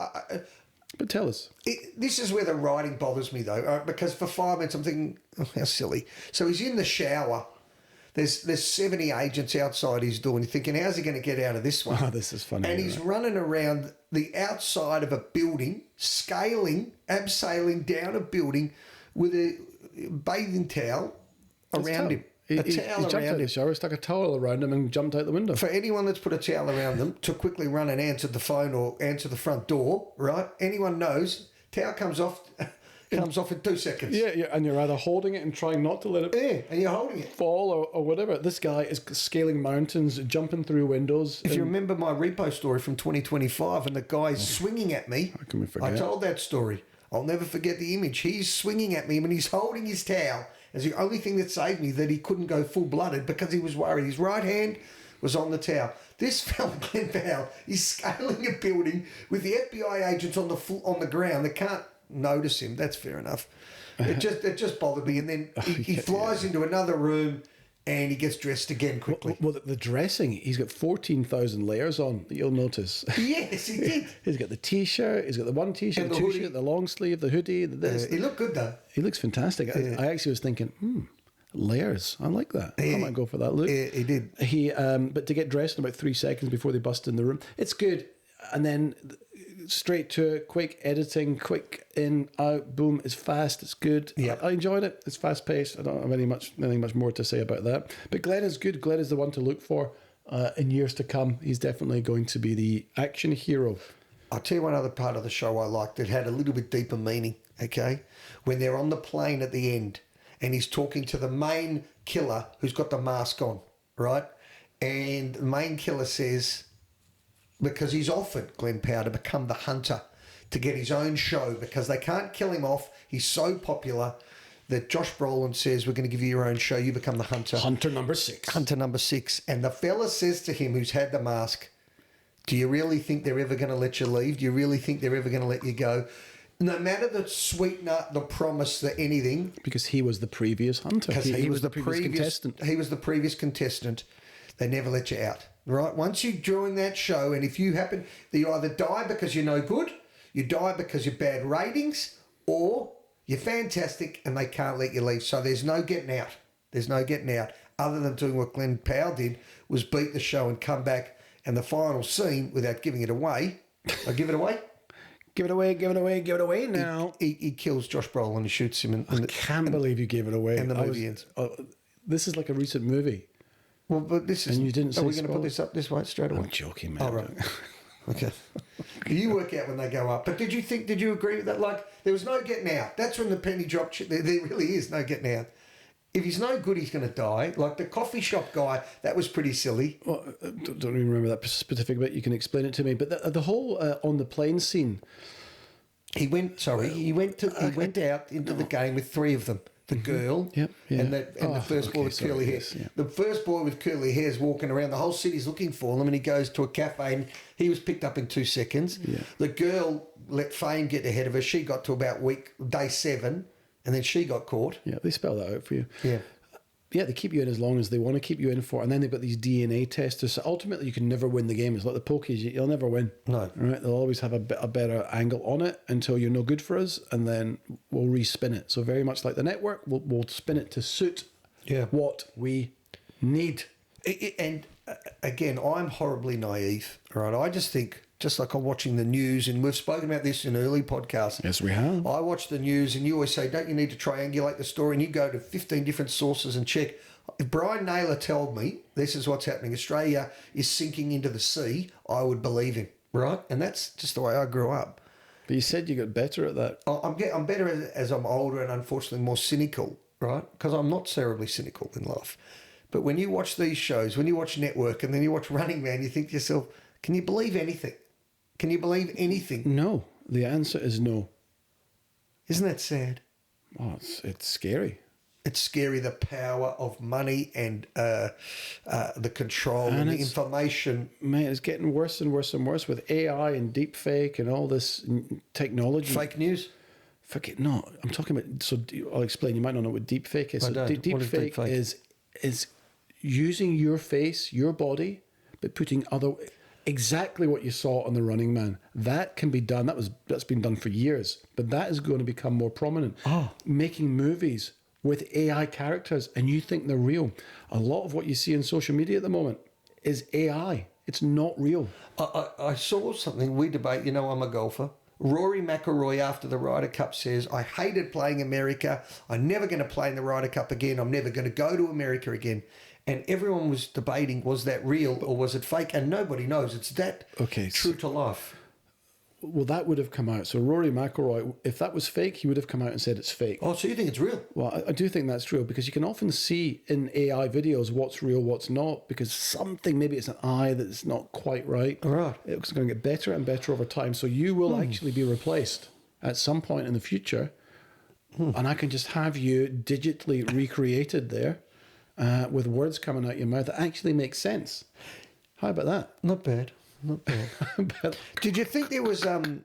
But tell us.
This is where the writing bothers me though, because for 5 minutes I'm thinking, oh, how silly. So he's in the shower. There's 70 agents outside his door, and you're thinking, how's he going to get out of this one?
Oh, this is funny.
And he's running around the outside of a building, abseiling down a building with a bathing towel around him.
He jumped out of the shower, stuck a towel around him and jumped out the window.
For anyone that's put a towel around them to quickly run and answer the phone or answer the front door, right? Anyone knows, towel comes off in 2 seconds.
Yeah, and you're either holding it and trying not to let it
and you're holding it.
fall or whatever. This guy is scaling mountains, jumping through windows.
If you remember my repo story from 2025 and the guy's swinging at me,
how can we forget?
I told that story. I'll never forget the image. He's swinging at me and he's holding his towel as the only thing that saved me that he couldn't go full-blooded because he was worried. His right hand was on the towel. This fella, Glen Powell, is scaling a building with the FBI agents on the ground. They can't notice him. That's fair enough. It just bothered me. And then he flies into another room and he gets dressed again quickly.
Well, the dressing, he's got 14,000 layers on, you'll notice.
Yes, he did.
He's got the T-shirt, he's got the one T-shirt, the two-shirt, the long sleeve, the hoodie.
He looked good, though.
He looks fantastic. I actually was thinking, layers. I like that. I might go for that look.
He did.
But to get dressed in about 3 seconds before they bust in the room, it's good. And then straight to it, quick editing, quick in, out, boom. It's fast. It's good.
Yeah,
I enjoyed it. It's fast paced. I don't have anything much more to say about that. But Glen is good. Glen is the one to look for in years to come. He's definitely going to be the action hero.
I'll tell you one other part of the show I liked that had a little bit deeper meaning, okay? When they're on the plane at the end and he's talking to the main killer who's got the mask on, right? And the main killer says, because he's offered Glen Powell to become the hunter, to get his own show, because they can't kill him off. He's so popular that Josh Brolin says, we're going to give you your own show. You become the hunter.
Hunter number 6.
Hunter number 6. And the fella says to him who's had the mask, do you really think they're ever going to let you leave? Do you really think they're ever going to let you go? No matter the sweetener, the promise, the anything.
Because he was the previous hunter.
Because
he was the previous contestant.
He was the previous contestant. They never let you out, right? Once you join that show, and if you happen, you either die because you're no good, you die because you're bad ratings, or you're fantastic and they can't let you leave. So there's no getting out. There's no getting out. Other than doing what Glen Powell did, was beat the show and come back. And the final scene, without giving it away, I give it away.
Give it away, give it away, give it away now.
He kills Josh Brolin and shoots him.
I can't believe you gave it away.
And the movie ends.
This is like a recent movie.
Well, but this is.
And you didn't say
Are we going to
spoil?
put this up this way straight away?
I'm joking, man.
Oh, right. Okay. You work out when they go up. But did you agree with that? Like, there was no getting out. That's when the penny dropped. There really is no getting out. If he's no good, he's going to die. Like the coffee shop guy, that was pretty silly.
Well, don't even remember that specific bit. You can explain it to me. But the whole on the plane scene.
He went out into the game with 3 of them. The girl and the first boy with curly hair.
Yes, yeah.
The first boy with curly hair is walking around. The whole city's looking for them, and he goes to a cafe, and he was picked up in 2 seconds.
Yeah.
The girl let fame get ahead of her. She got to about day 7, and then she got caught.
Yeah, they spell that out for you.
Yeah.
Yeah, they keep you in as long as they want to keep you in for, and then they've got these DNA testers. So ultimately, you can never win the game. It's like the pokies; you'll never win.
No,
right? They'll always have a better angle on it until you're no good for us, and then we'll respin it. So very much like the network, we'll spin it to suit what we need.
And again, I'm horribly naive, right? I just think, just like I'm watching the news, and we've spoken about this in early podcasts.
Yes, we have.
I watch the news, and you always say, don't you need to triangulate the story? And you go to 15 different sources and check. If Brian Naylor told me this is what's happening, Australia is sinking into the sea, I would believe him, right? And that's just the way I grew up.
But you said you got better at that.
I'm better as I'm older and unfortunately more cynical, right? Because I'm not terribly cynical in life. But when you watch these shows, when you watch Network and then you watch Running Man, you think to yourself, can you believe anything? Can you believe anything?
No. The answer is no.
Isn't that sad?
Oh, it's scary.
It's scary, the power of money and the control and the information.
Mate, it's getting worse and worse and worse with AI and deep fake and all this technology.
Fake news?
No, I'm talking about, so I'll explain. You might not know what deep fake is.
I don't.
Deep
What is
fake
deepfake?
is using your face, your body, but putting exactly what you saw on The Running Man. That can be done. That's been done for years, but that is going to become more prominent. Making movies with AI characters, and you think they're real. A lot of what you see on social media at the moment is AI. It's not real.
I saw something, we debate, I'm a golfer. Rory McIlroy after the Ryder Cup says, I hated playing America. I'm never going to play in the Ryder Cup again. I'm never going to go to America again. And everyone was debating, was that real or was it fake? And nobody knows. It's that true to life.
Well, that would have come out. So Rory McIlroy, if that was fake, he would have come out and said it's fake.
Oh, so you think it's real?
Well, I do think that's real because you can often see in AI videos what's real, what's not, because maybe it's an eye that's not quite right.
All right.
It's going to get better and better over time. So you will actually be replaced at some point in the future. And I can just have you digitally recreated there with words coming out your mouth that actually make sense. How about that?
Not bad. Not bad. Did you think there was, James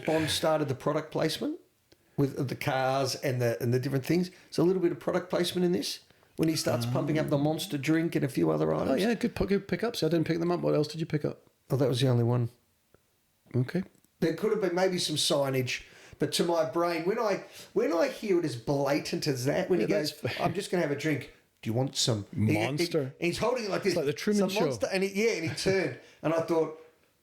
Bond started the product placement with the cars and the different things. There's a little bit of product placement in this when he starts pumping up the Monster drink and a few other items.
Oh, yeah, good pickups. I didn't pick them up. What else did you pick up?
Oh, that was the only one.
Okay.
There could have been maybe some signage, But to my brain, when I hear it as blatant as that, when he goes, "I'm just going to have a drink. Do you want some
Monster?"
He's holding it like this.
It's like the Truman Show.
Monster, and he turned, and I thought,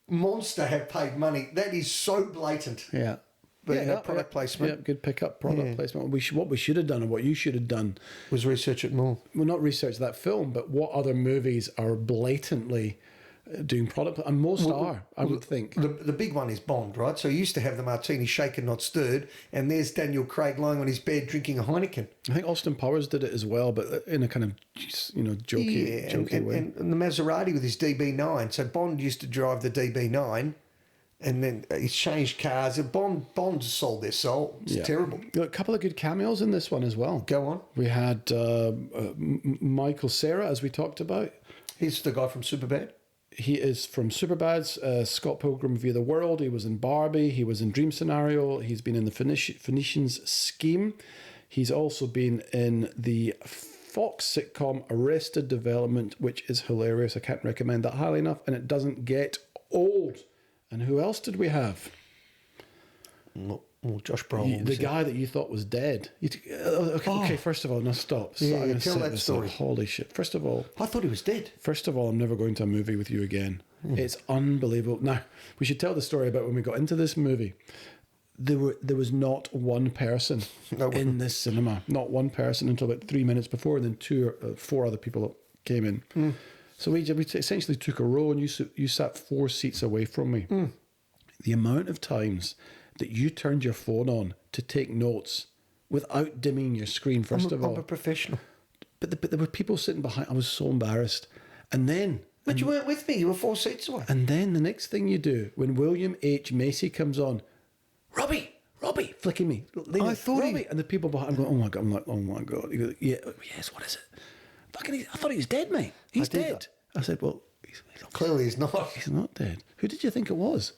Monster have paid money. That is so blatant.
Yeah.
But product placement.
Yeah, good pickup, product placement. What we should have done, and what you should have done,
was research it more.
Well, not research that film, but what other movies are blatantly doing product, and most are, I would think.
The big one is Bond, right? So he used to have the martini shaken, not stirred, and there's Daniel Craig lying on his bed drinking a Heineken.
I think Austin Powers did it as well, but in a kind of, jokey way.
And the Maserati with his DB9. So Bond used to drive the DB9, and then he's changed cars. And Bond sold their soul. It's terrible.
A couple of good cameos in this one as well.
Go on.
We had Michael Cera, as we talked about.
He's the guy from Superbad.
He is from Superbad's Scott Pilgrim View the World. He was in Barbie. He was in Dream Scenario. He's been in the Phoenicians Scheme. He's also been in the Fox sitcom Arrested Development, which is hilarious. I can't recommend that highly enough, and it doesn't get old. And who else did we have?
Well, Josh Brolin.
The guy that you thought was dead. Okay, first of all, no, stop.
Tell that story.
Holy shit. First of all...
I thought he was dead.
First of all, I'm never going to a movie with you again. It's unbelievable. Now, we should tell the story about when we got into this movie. There was not one person in this cinema. Not one person until about 3 minutes before, and then 2 or 4 other people came in. So we essentially took a row, and you sat 4 seats away from me. The amount of times that you turned your phone on to take notes without dimming your screen, first of all.
I'm a professional.
But there were people sitting behind. I was so embarrassed. And then...
But you weren't with me. You were 4 seats away.
And then the next thing you do, when William H. Macy comes on, Robbie, flicking me.
I thought
Robbie. And the people behind, I'm going, oh my God. I'm like, oh my God. He goes, yeah, yes, what is it? Fucking, I thought he was dead, mate. He's dead. I said, well,
clearly he's not.
He's not dead. Who did you think it was?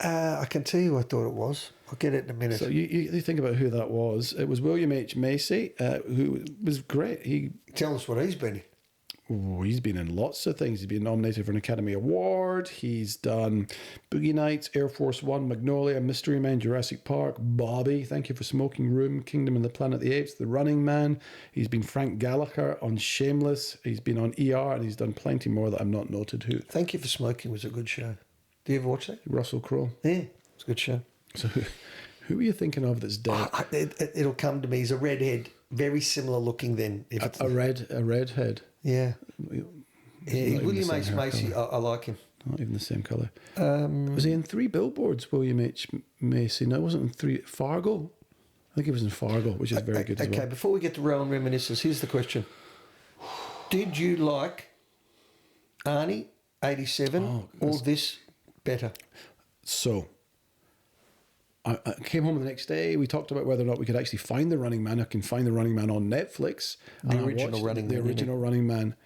I can tell you I thought it was. I'll get it in a minute.
So you think about who that was. It was William H. Macy, who was great.
Tell us what he's been in.
He's been in lots of things. He's been nominated for an Academy Award. He's done Boogie Nights, Air Force One, Magnolia, Mystery Man, Jurassic Park, Bobby, Thank You for Smoking Room, Kingdom of the Planet of the Apes, The Running Man. He's been Frank Gallagher on Shameless. He's been on ER, and he's done plenty more that I'm not noted who.
Thank You for Smoking was a good show. Do you ever watch that?
Russell Crowe.
Yeah, it's a good show.
So who are you thinking of that's dead?
It'll come to me. He's a redhead, very similar looking then.
A redhead.
Yeah. William H. Macy, I like him.
Not even the same colour. Was he in 3 Billboards, William H. Macy? No, it wasn't in 3. Fargo? I think he was in Fargo, which is very good as well.
Okay, before we get to Rohan Reminiscences, here's the question. Did you like Arnie, 87, or this better?
So, I came home the next day. We talked about whether or not we could actually find The Running Man. I can find The Running Man on Netflix.
The original
Running Man.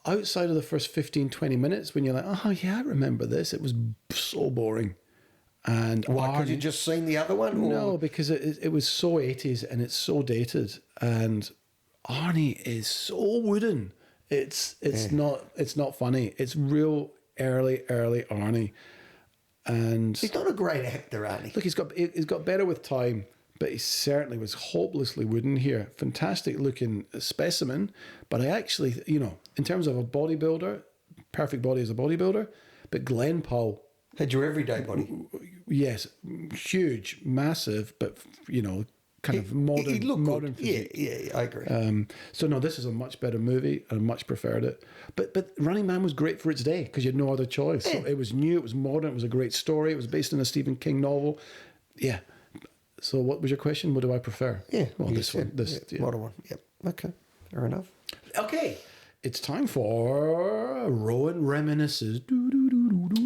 Outside of the first 15, 20 minutes, when you're like, oh, yeah, I remember this. It was so boring. And
why? Because you just seen the other one? Or?
No, because it was so 80s and it's so dated. And Arnie is so wooden. It's not funny. It's real early Arnie. And
he's not a great actor, Arnie.
Look, he's got better with time, but he certainly was hopelessly wooden here. Fantastic looking specimen, but I actually, in terms of a bodybuilder, perfect body as a bodybuilder, but Glen Powell
had your everyday body.
Yes, huge, massive, but kind of modern.
He looked
modern
good. Yeah, I agree.
So no, this is a much better movie. I much preferred it. But Running Man was great for its day because you had no other choice. Yeah. So it was new, it was modern, it was a great story. It was based on a Stephen King novel. Yeah. So what was your question? What do I prefer?
Yeah.
Well, this one.
Modern one. Yep. Okay. Fair enough.
Okay. It's time for Rohan Reminiscences.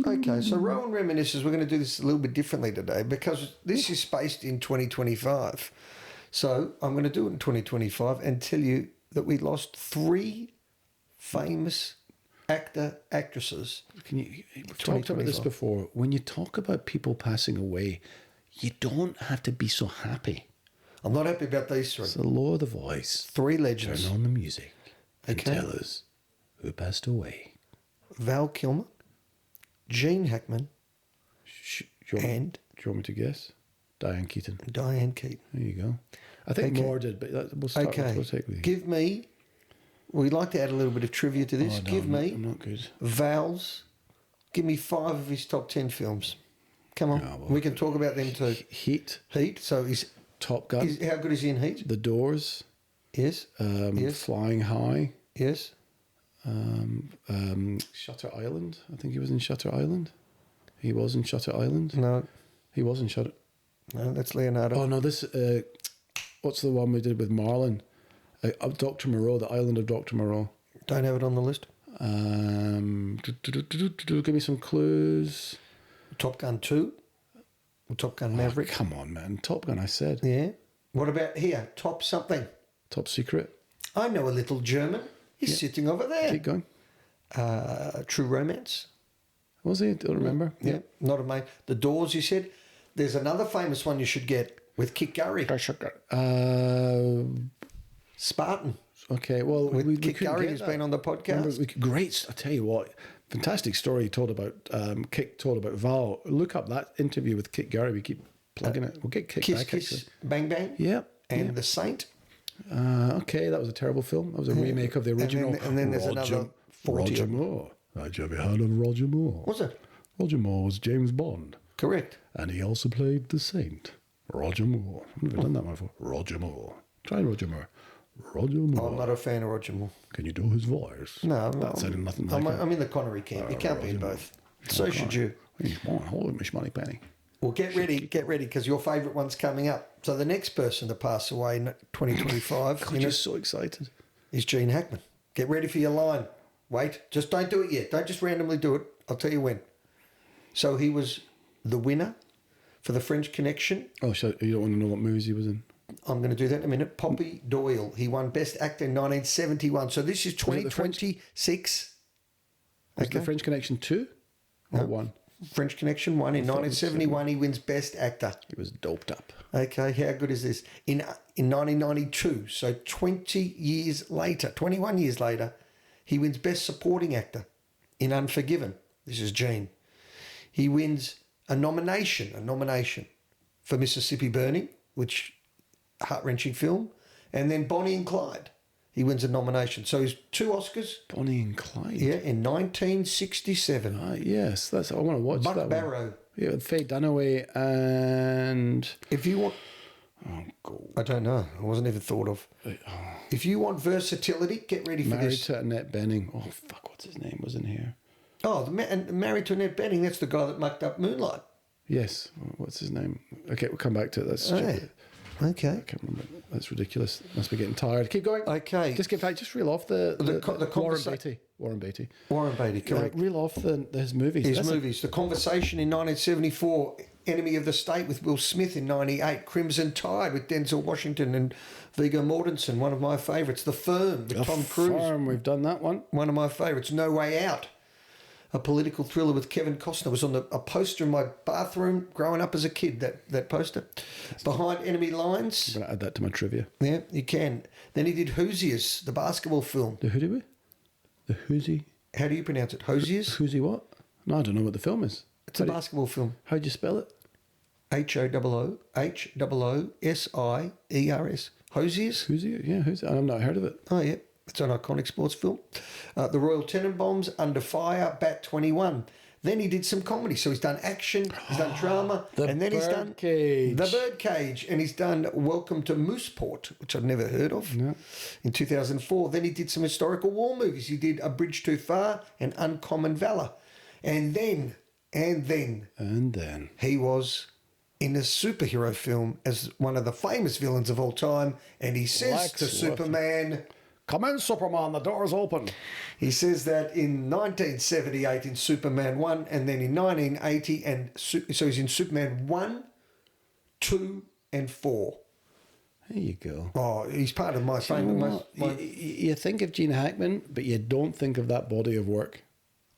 Okay, so Rohan Reminiscences, we're going to do this a little bit differently today because this is spaced in 2025. So I'm going to do it in 2025 and tell you that we lost 3 famous actresses.
We've talked about this before. When you talk about people passing away, you don't have to be so happy.
I'm not happy about these 3.
So lower the voice.
3 legends.
Turn on the music. And tell us who passed away.
Val Kilmer, Gene Hackman, and
you want me to guess? Diane Keaton.
Diane Keaton.
There you go. I think
Okay.
more did, but we'll start.
Okay.
We'll take the.
Give me. We'd like to add a little bit of trivia to this.
Oh, no,
Give me
I'm not good.
Val's. Give me 5 of his top 10 films. Come on,
Oh, well,
we can talk about them too.
Heat.
Heat. So
Top Gun.
how good is he in Heat?
The Doors.
Yes. Yes.
Flying High.
Yes.
Shutter Island. I think he was in Shutter Island. He was in Shutter Island.
No.
He was in Shutter.
No, that's Leonardo.
Oh no, this. What's the one we did with Marlon? Dr. Moreau, the Island of Dr. Moreau.
Don't have it on the list.
Give me some clues.
Top Gun 2. Or Top Gun Maverick.
Oh, come on, man. Top Gun, I said.
Yeah. What about here? Top something.
Top Secret.
I know a little German. He's sitting over there.
Keep going.
True Romance.
Was he? Don't remember.
Yeah. Not a mate. The Doors, you said. There's another famous one you should get with Kit Gurry. Spartan.
Okay, well,
With
we
Kit
couldn't
Gurry,
get
who's
that.
been on the podcast.
Remember, great. I tell you what, fantastic story he told about. Kit told about Val. Look up that interview with Kit Gurry. We keep plugging it. We'll get Kit
Kiss
back.
Kiss
Actually.
Bang Bang.
Yeah.
And The Saint.
Okay, that was a terrible film. That was a remake of the original.
And then there's another 40.
Roger Moore. Have you ever heard of Roger Moore?
Was it?
Roger Moore was James Bond,
Correct.
and he also played the Saint. Roger Moore. I've never done that one before. Roger Moore. Try Roger Moore. Roger Moore.
I'm not a fan of Roger Moore.
Can you do his voice?
No,
that sounded nothing like it.
I'm in the Connery camp. You can't be in both. So should you.
He's one. Holy money penny.
Well, get ready, because your favourite one's coming up. So the next person to pass away in 2025
I'm just so excited.
is Gene Hackman. Get ready for your line. Wait, just don't do it yet. Don't just randomly do it. I'll tell you when. So he was the winner for the French Connection.
Oh, so you don't want to know what movies he was in?
I'm going to do that in a minute. Poppy Doyle. He won Best Actor in 1971. So this is
Was it the
2026.
Was it the French Connection 2 or 1?
French Connection 1 in 1971. He wins Best Actor.
He was doped up.
Okay, how good is this? In 1992, so 20 years later, 21 years later, he wins Best Supporting Actor in Unforgiven. This is Gene. He wins a nomination for Mississippi Burning, which heart-wrenching film, and then Bonnie and Clyde. He wins a nomination. So he's 2 Oscars.
Bonnie and Clyde.
Yeah, in 1967.
Yes, that's. I want to watch
Buck
that
Barrow.
one. Yeah, with Faye Dunaway and.
If you want...
Oh, God.
I don't know. I wasn't even thought of. If you want versatility, get ready for
Married
this.
to Annette Bening. Oh, fuck, what's his name? Was in here.
Oh, and Married to Annette Bening. That's the guy that mucked up Moonlight.
Yes. What's his name? Okay, we'll come back to it. That's stupid.
Okay.
I can't remember. That's ridiculous. Must be getting tired. Keep going.
Okay.
Just reel off the Warren
conversa-
Beatty. Warren Beatty.
Warren Beatty, correct.
Reel off his movies.
His
That's
movies. The Conversation in 1974, Enemy of the State with Will Smith in 98, Crimson Tide with Denzel Washington and Viggo Mortensen, one of my favourites. The Firm with Tom Cruise,
Farm, we've done that one.
one of my favourites. No Way Out, a political thriller with Kevin Costner, was on a poster in my bathroom growing up as a kid, that poster. Behind Enemy Lines.
I'm going to add that to my trivia.
Yeah, you can. Then he did Hoosiers, the basketball film.
The who do we? The whoosy?
How do you pronounce it? Hoosiers?
Whoosy what? No, I don't know what the film is.
It's a basketball film.
How'd you spell it?
Hoosiers. Hoosiers?
Whoosy? Yeah, who's? I've not heard of it.
Oh, yeah. It's an iconic sports film. The Royal Tenenbaums, Under Fire, Bat 21. Then he did some comedy. So he's done action, he's done drama, and then he's done
Birdcage.
The Birdcage, and he's done Welcome to Mooseport, which I'd never heard of, in 2004. Then he did some historical war movies. He did A Bridge Too Far and Uncommon Valor. And then he was in a superhero film as one of the famous villains of all time, and he says
Lex
to
Luthor.
Superman...
Come in, Superman, the door's open.
He says that in 1978 in Superman 1, and then in 1980, so he's in Superman 1, 2 and 4.
There you go.
Oh, he's part of my
You know
favourite...
what? You think of Gene Hackman, but you don't think of that body of work.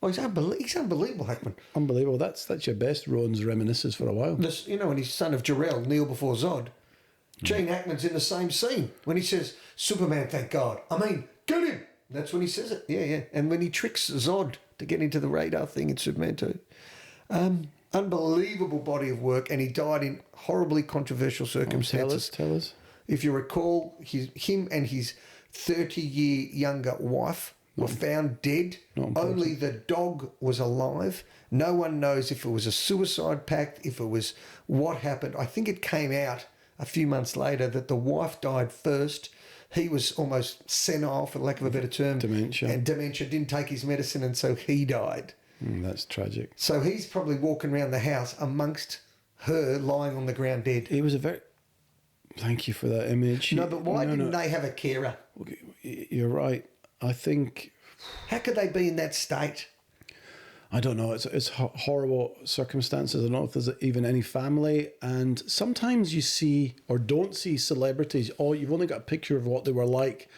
Oh, he's unbelievable, Hackman.
Unbelievable. That's your best Rowan's reminiscences for a while.
This, and he's son of Jarrell, Kneel Before Zod. Gene Hackman's in the same scene when he says, Superman, thank God. I mean, get him. That's when he says it. Yeah. And when he tricks Zod to get into the radar thing in Superman 2. Unbelievable body of work, and he died in horribly controversial circumstances.
Tell us.
If you recall, him and his 30-year younger wife were found dead. Only the dog was alive. No one knows if it was a suicide pact, if it was what happened. I think it came out a few months later that the wife died first. He was almost senile, for lack of a better term.
Dementia.
And dementia, didn't take his medicine, and so he died.
That's tragic.
So he's probably walking around the house amongst her lying on the ground dead.
He was a very... Thank you for that image.
No, but why didn't they have a carer?
You're right. I think...
How could they be in that state?
I don't know. It's horrible circumstances. I don't know if there's even any family. And sometimes you see or don't see celebrities. You've only got a picture of what they were like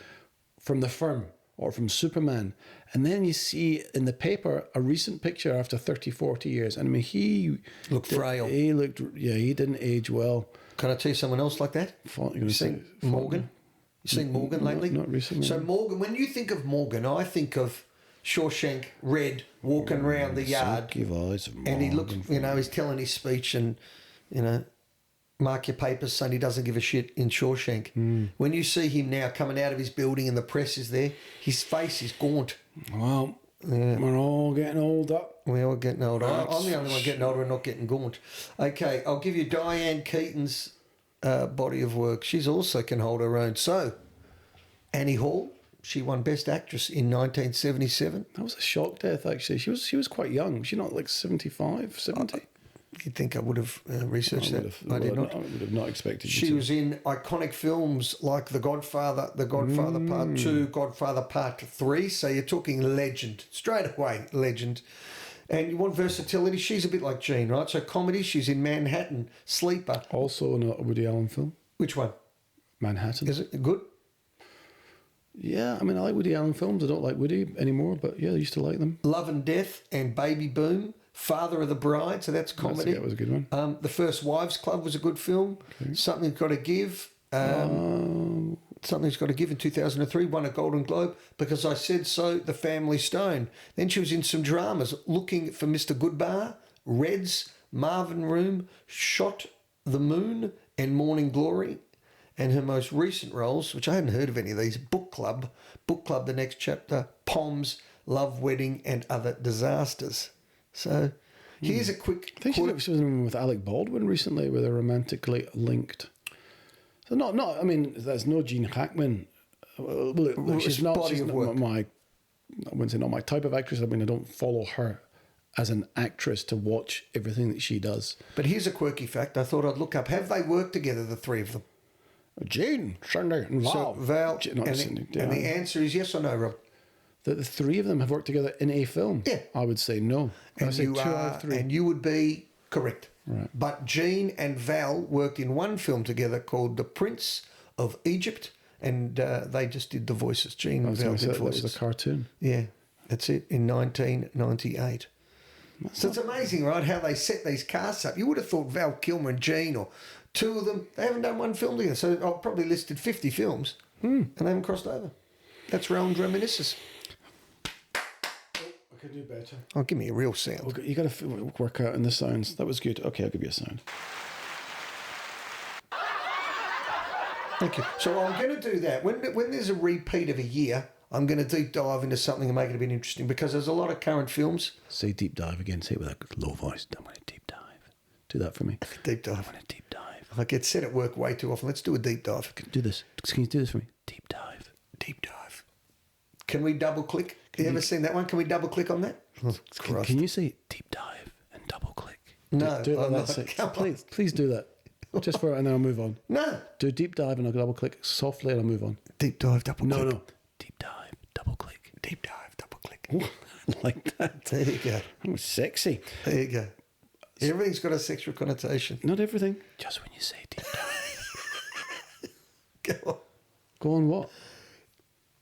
from The Firm or from Superman. And then you see in the paper a recent picture after 30, 40 years. And I mean, he...
Looked frail.
He looked... Yeah, he didn't age well.
Can I tell you someone else like that? You seen Morgan? You seen Morgan lately?
Not recently.
So Morgan, when you think of Morgan, I think of Shawshank Red walking around the yard. And he looks, he's telling his speech and, mark your papers, son, he doesn't give a shit in Shawshank. When you see him now coming out of his building and the press is there, his face is gaunt.
Well, we're all getting older.
We're all getting older. I'm the only one getting older and not getting gaunt. Okay, I'll give you Diane Keaton's body of work. She's also can hold her own. So, Annie Hall, she won Best Actress in 1977.
That was a shock death, actually. She was quite young. Was she not like 75, 70?
You'd think I would have researched that. I did not.
I would have not expected
She was in iconic films like The Godfather Part 2, Godfather Part 3. So you're talking legend. Straight away, legend. And you want versatility, she's a bit like Jean, right? So comedy, she's in Manhattan, Sleeper.
Also in a Woody Allen film.
Which one?
Manhattan.
Is it good?
Yeah, I mean, I like Woody Allen films. I don't like Woody anymore, but yeah, I used to like them.
Love and Death and Baby Boom. Father of the Bride, so that's comedy.
That was a good one.
The First Wives Club was a good film. Okay. Something's Got to Give. Something's Got to Give in 2003, won a Golden Globe, Because I Said So, The Family Stone. Then she was in some dramas, Looking for Mr. Goodbar, Reds, Marvin Room, Shot the Moon, and Morning Glory. And her most recent roles, which I hadn't heard of any of these, Book Club, The Next Chapter, Poms, Love Wedding, and Other Disasters. So here's a quick...
I think she was in with Alec Baldwin recently, where they're romantically linked. So not. I mean, there's no Gene Hackman. She's not my... I wouldn't say not my type of actress. I mean, I don't follow her as an actress to watch everything that she does.
But here's a quirky fact I thought I'd look up. Have they worked together, the three of them?
Gene, Cindy, and Val.
So Val, and the answer is yes or no, Rob?
That the three of them have worked together in a film?
Yeah.
I would say no.
And you 2 out of 3. And you would be correct.
Right.
But Gene and Val worked in one film together called The Prince of Egypt, and they just did the voices. Gene and Val did voices.
That was a cartoon.
Yeah, that's it, in 1998. So it's amazing, right, how they set these casts up. You would have thought Val Kilmer and Gene, or two of them, they haven't done one film together. So I've probably listed 50 films, and they haven't crossed over. That's Rohan's Reminiscences.
I could do better.
Oh, give me a real sound.
Okay, you got to work out in the sounds. That was good. Okay, I'll give you a sound.
Thank you. So I'm going to do that. When there's a repeat of a year, I'm going to deep dive into something and make it a bit interesting, because there's a lot of current films.
Say deep dive again. Say it with a low voice. I'm going to deep dive. Do that for me.
Deep dive.
I'm going to deep dive.
I get set at work way too often. Let's do a deep dive.
Do this. Can you do this for me? Deep dive.
Deep dive. Can we double click? Have you ever seen that one? Can we double click on that? Oh,
can you say deep dive and double click?
No.
Do it like that. Please do that. Just for it, and then I'll move on.
No.
Do deep dive and I'll double click softly and I'll move on.
Deep dive, double click.
No. Deep dive, double click.
Deep dive, double click.
Ooh, I like that.
There you go.
That was sexy.
There you go. Everything's got a sexual connotation.
Not everything. Just when you say deep dive.
Go on.
Go on what?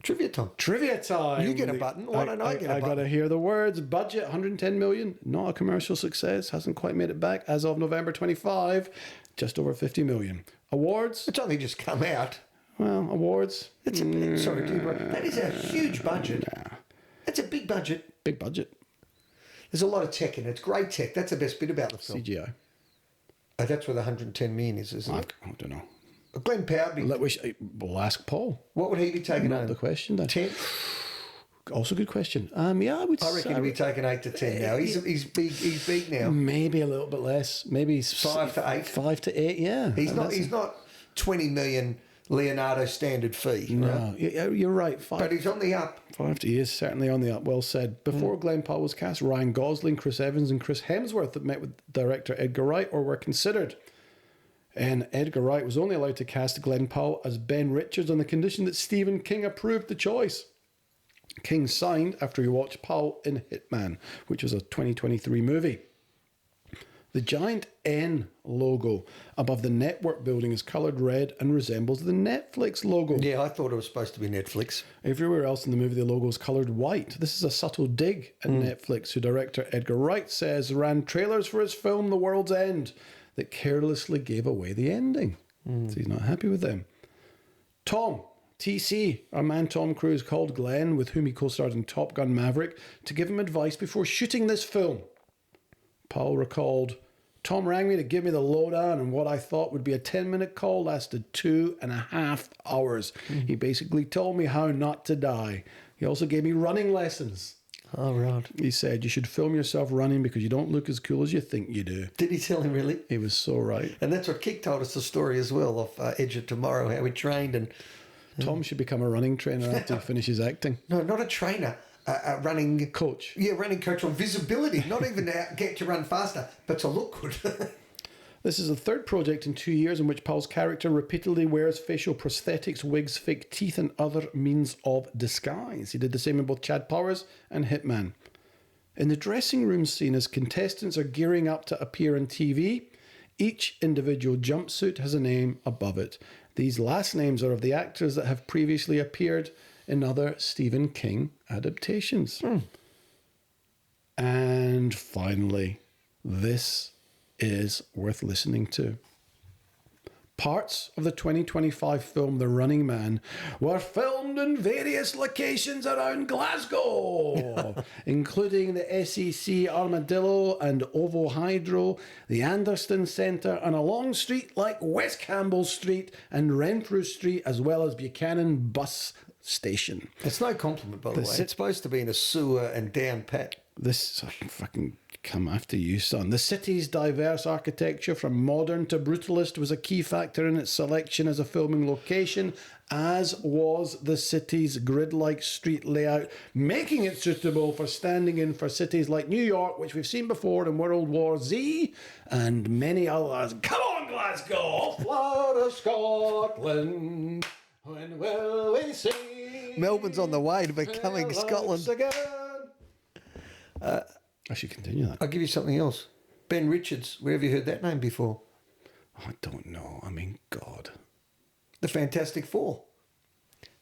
Trivia time.
Trivia time.
You get a button. Why don't I get a button?
I got to hear the words. Budget, 110 million. Not a commercial success. Hasn't quite made it back. As of November 25, just over 50 million. Awards?
It's only just come out.
Well, awards?
It's that is a huge budget. That's a big budget.
Big budget.
There's a lot of tech in it. It's great tech. That's the best bit about the film.
CGI.
Oh, that's where the 110 million is, isn't it?
I don't know.
Glen Powell.
We'll ask Paul.
What would he be taking
Not
home?
the question then.
10?
Also good question. Yeah, I would.
I reckon he'd be taking 8 to 10 now. He's big now.
Maybe a little bit less. Maybe
5 to 8.
5 to 8. Yeah.
He's not 20 million Leonardo standard fee.
No,
right?
you're right.
But he's on the up.
He is certainly on the up. Well said. Before Glen Powell was cast, Ryan Gosling, Chris Evans, and Chris Hemsworth that met with director Edgar Wright or were considered. And Edgar Wright was only allowed to cast Glen Powell as Ben Richards on the condition that Stephen King approved the choice. King signed after he watched Powell in Hitman, which was a 2023 movie. The giant N logo above the network building is coloured red and resembles the Netflix logo.
Yeah, I thought it was supposed to be Netflix.
Everywhere else in the movie, the logo is coloured white. This is a subtle dig at Netflix, who director Edgar Wright says ran trailers for his film The World's End that carelessly gave away the ending. So he's not happy with them. Tom, TC, our man Tom Cruise, called Glenn, with whom he co-starred in Top Gun Maverick, to give him advice before shooting this film. Paul recalled, Tom rang me to give me the lowdown, and what I thought would be a 10-minute call lasted 2.5 hours. He basically told me how not to die. He also gave me running lessons.
Oh, right.
He said, you should film yourself running because you don't look as cool as you think you do.
Did he tell him really?
He was so right.
And that's what Kick told us the story as well of Edge of Tomorrow, how he trained. And
Tom should become a running trainer after he finishes acting.
no, not a trainer, a running
Coach.
Yeah, running coach on visibility, not even to get to run faster, but to look good.
This is the third project in 2 years in which Paul's character repeatedly wears facial prosthetics, wigs, fake teeth, and other means of disguise. He did the same in both Chad Powers and Hitman. In the dressing room scene, as contestants are gearing up to appear on TV, each individual jumpsuit has a name above it. These last names are of the actors that have previously appeared in other Stephen King adaptations. And finally, this is worth listening to. Parts of the 2025 film The Running Man were filmed in various locations around Glasgow, including the SEC Armadillo and Ovo Hydro, the Anderston Centre, and a long street like West Campbell Street and Renfrew Street, as well as Buchanan Bus Station.
It's no compliment, by the way. It's supposed to be in a sewer and down pat.
This fucking come after you, son. The city's diverse architecture, from modern to brutalist, was a key factor in its selection as a filming location, as was the city's grid-like street layout, making it suitable for standing in for cities like New York, which we've seen before in World War Z, and many others. Come on, Glasgow! Flood of Scotland, when will we see?
Melbourne's on the way to becoming Scotland.
Again. I should continue that.
I'll give you something else. Ben Richards. Where have you heard that name before?
I don't know. I mean, God.
The Fantastic Four.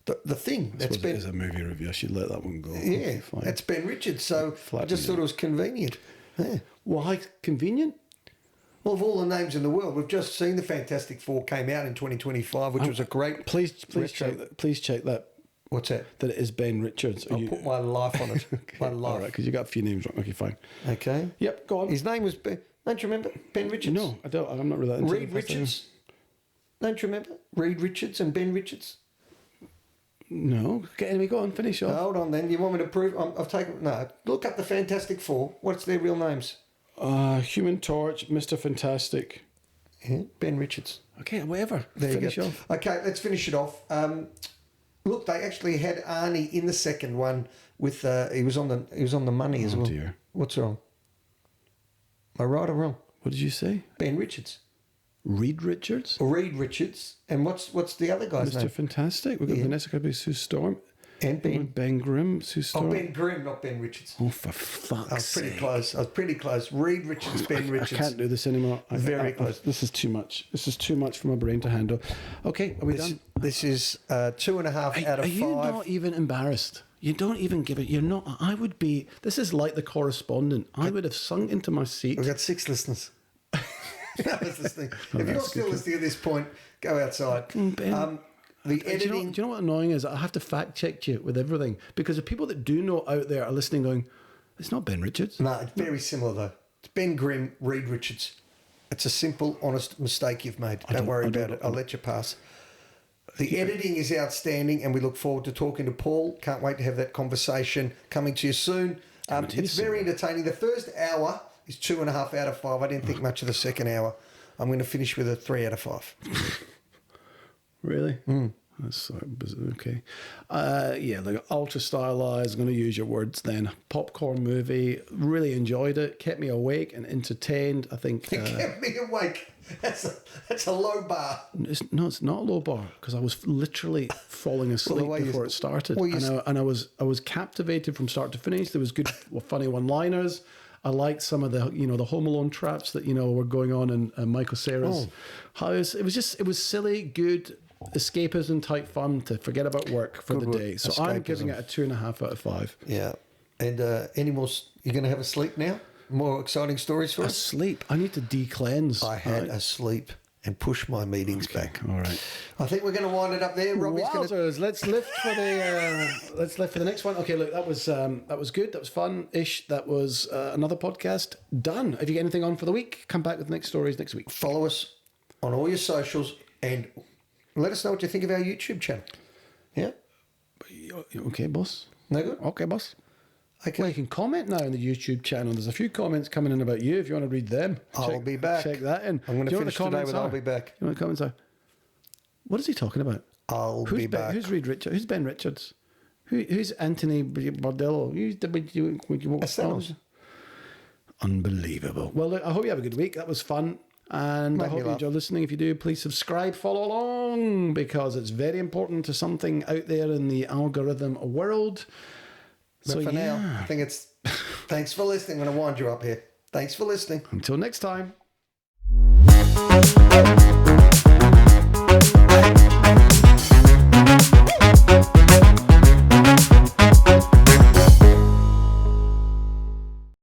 The Thing.
That's Ben. It is a movie review. I should let that one go.
Yeah, that's Ben Richards. So I just thought it was convenient. Yeah.
Why convenient?
Well, of all the names in the world, we've just seen the Fantastic Four came out in 2025, which was a great.
Please check that. Please check that.
What's that?
That it is Ben Richards.
I'll put my life on it.
Okay.
My life.
All right, because you got a few names wrong. Okay, fine.
Okay.
Yep, go on.
His name was Ben. Don't you remember Ben Richards?
No, I don't. I'm not really that into
Reed Richards. Don't you remember Reed Richards and Ben Richards?
No. Anyway, go on. Finish off.
Hold on, then. You want me to prove? I've taken. No. Look up the Fantastic Four. What's their real names?
Human Torch, Mr. Fantastic.
Yeah, Ben Richards.
Okay, whatever.
There
finish
you go.
off.
Okay, let's finish it off. Look, they actually had Arnie in the second one with he was on the money as well.
Oh dear.
What's wrong? Am I right or wrong?
What did you say?
Ben Richards.
Reed Richards?
Reed Richards. And what's the other guy's name?
Mr. Fantastic. We've got Vanessa Kirby, Sue Storm.
And
Ben Grimm, Sue Storm.
Oh, Ben Grimm, not Ben Richards.
Oh, for fuck's sake.
I was pretty close. Reed Richards, Ben Richards.
I can't do this anymore.
Very close.
This is too much. This is too much for my brain to handle. Okay, are we done?
This is 2.5 out of 5.
Are you not even embarrassed? You don't even give it. You're not. I would be. This is like The Correspondent. I would have sunk into my seat.
We've got 6 listeners. That was listening. If you're still listening at this point, go outside. The editing.
Do you know what annoying is? I have to fact check you with everything because the people that do know out there are listening, going, It's not Ben Richards.
No, it's very similar though. It's Ben Grimm, Reed Richards. It's a simple, honest mistake you've made. Don't worry about it. I'll let you pass. The editing is outstanding, and we look forward to talking to Paul. Can't wait to have that conversation coming to you soon. It's very entertaining. The first hour is 2.5 out of 5. I didn't think much of the second hour. I'm going to finish with a 3 out of 5.
Really? That's okay. Yeah, like ultra-stylised, I'm going to use your words then. Popcorn movie. Really enjoyed it. Kept me awake and entertained. I think...
It kept me awake. That's a low bar.
It's not a low bar, because I was literally falling asleep before it started. And I was captivated from start to finish. There was good, funny one-liners. I liked some of the, the Home Alone traps that, were going on in Michael Cera's house. It was silly, good, escapism type fun to forget about work for the day. So escapism. I'm giving it a 2.5 out of 5. Yeah.
And any more, you're going to have a sleep now? More exciting stories for us?
A sleep. I need to de-cleanse.
I had a sleep and push my meetings back.
All right.
I think we're going to wind it up there. Robbie's going to...
Let's lift for the next one. Okay, look, that was good. That was fun-ish. That was another podcast done. If you get anything on for the week, come back with next stories next week.
Follow us on all your socials and let us know what you think of our YouTube channel. Yeah?
Okay, boss.
No good?
Okay, boss.
Okay.
Well, you can comment now on the YouTube channel. There's a few comments coming in about you. If you want to read them,
I'll be back.
Check that in.
I'm going to finish today with I'll be back.
You know what the comments are? What is he talking about?
I'll be back.
Who's Reed Richards? Who's Ben Richards? Who's Anthony Bordello? Who's
Estenos.
Unbelievable. Well, look, I hope you have a good week. That was fun. And I hope you enjoy listening. If you do, please subscribe, follow along, because it's very important to something out there in the algorithm world.
But for now, I think it's... Thanks for listening. I'm going to wind you up here. Thanks for listening.
Until next time.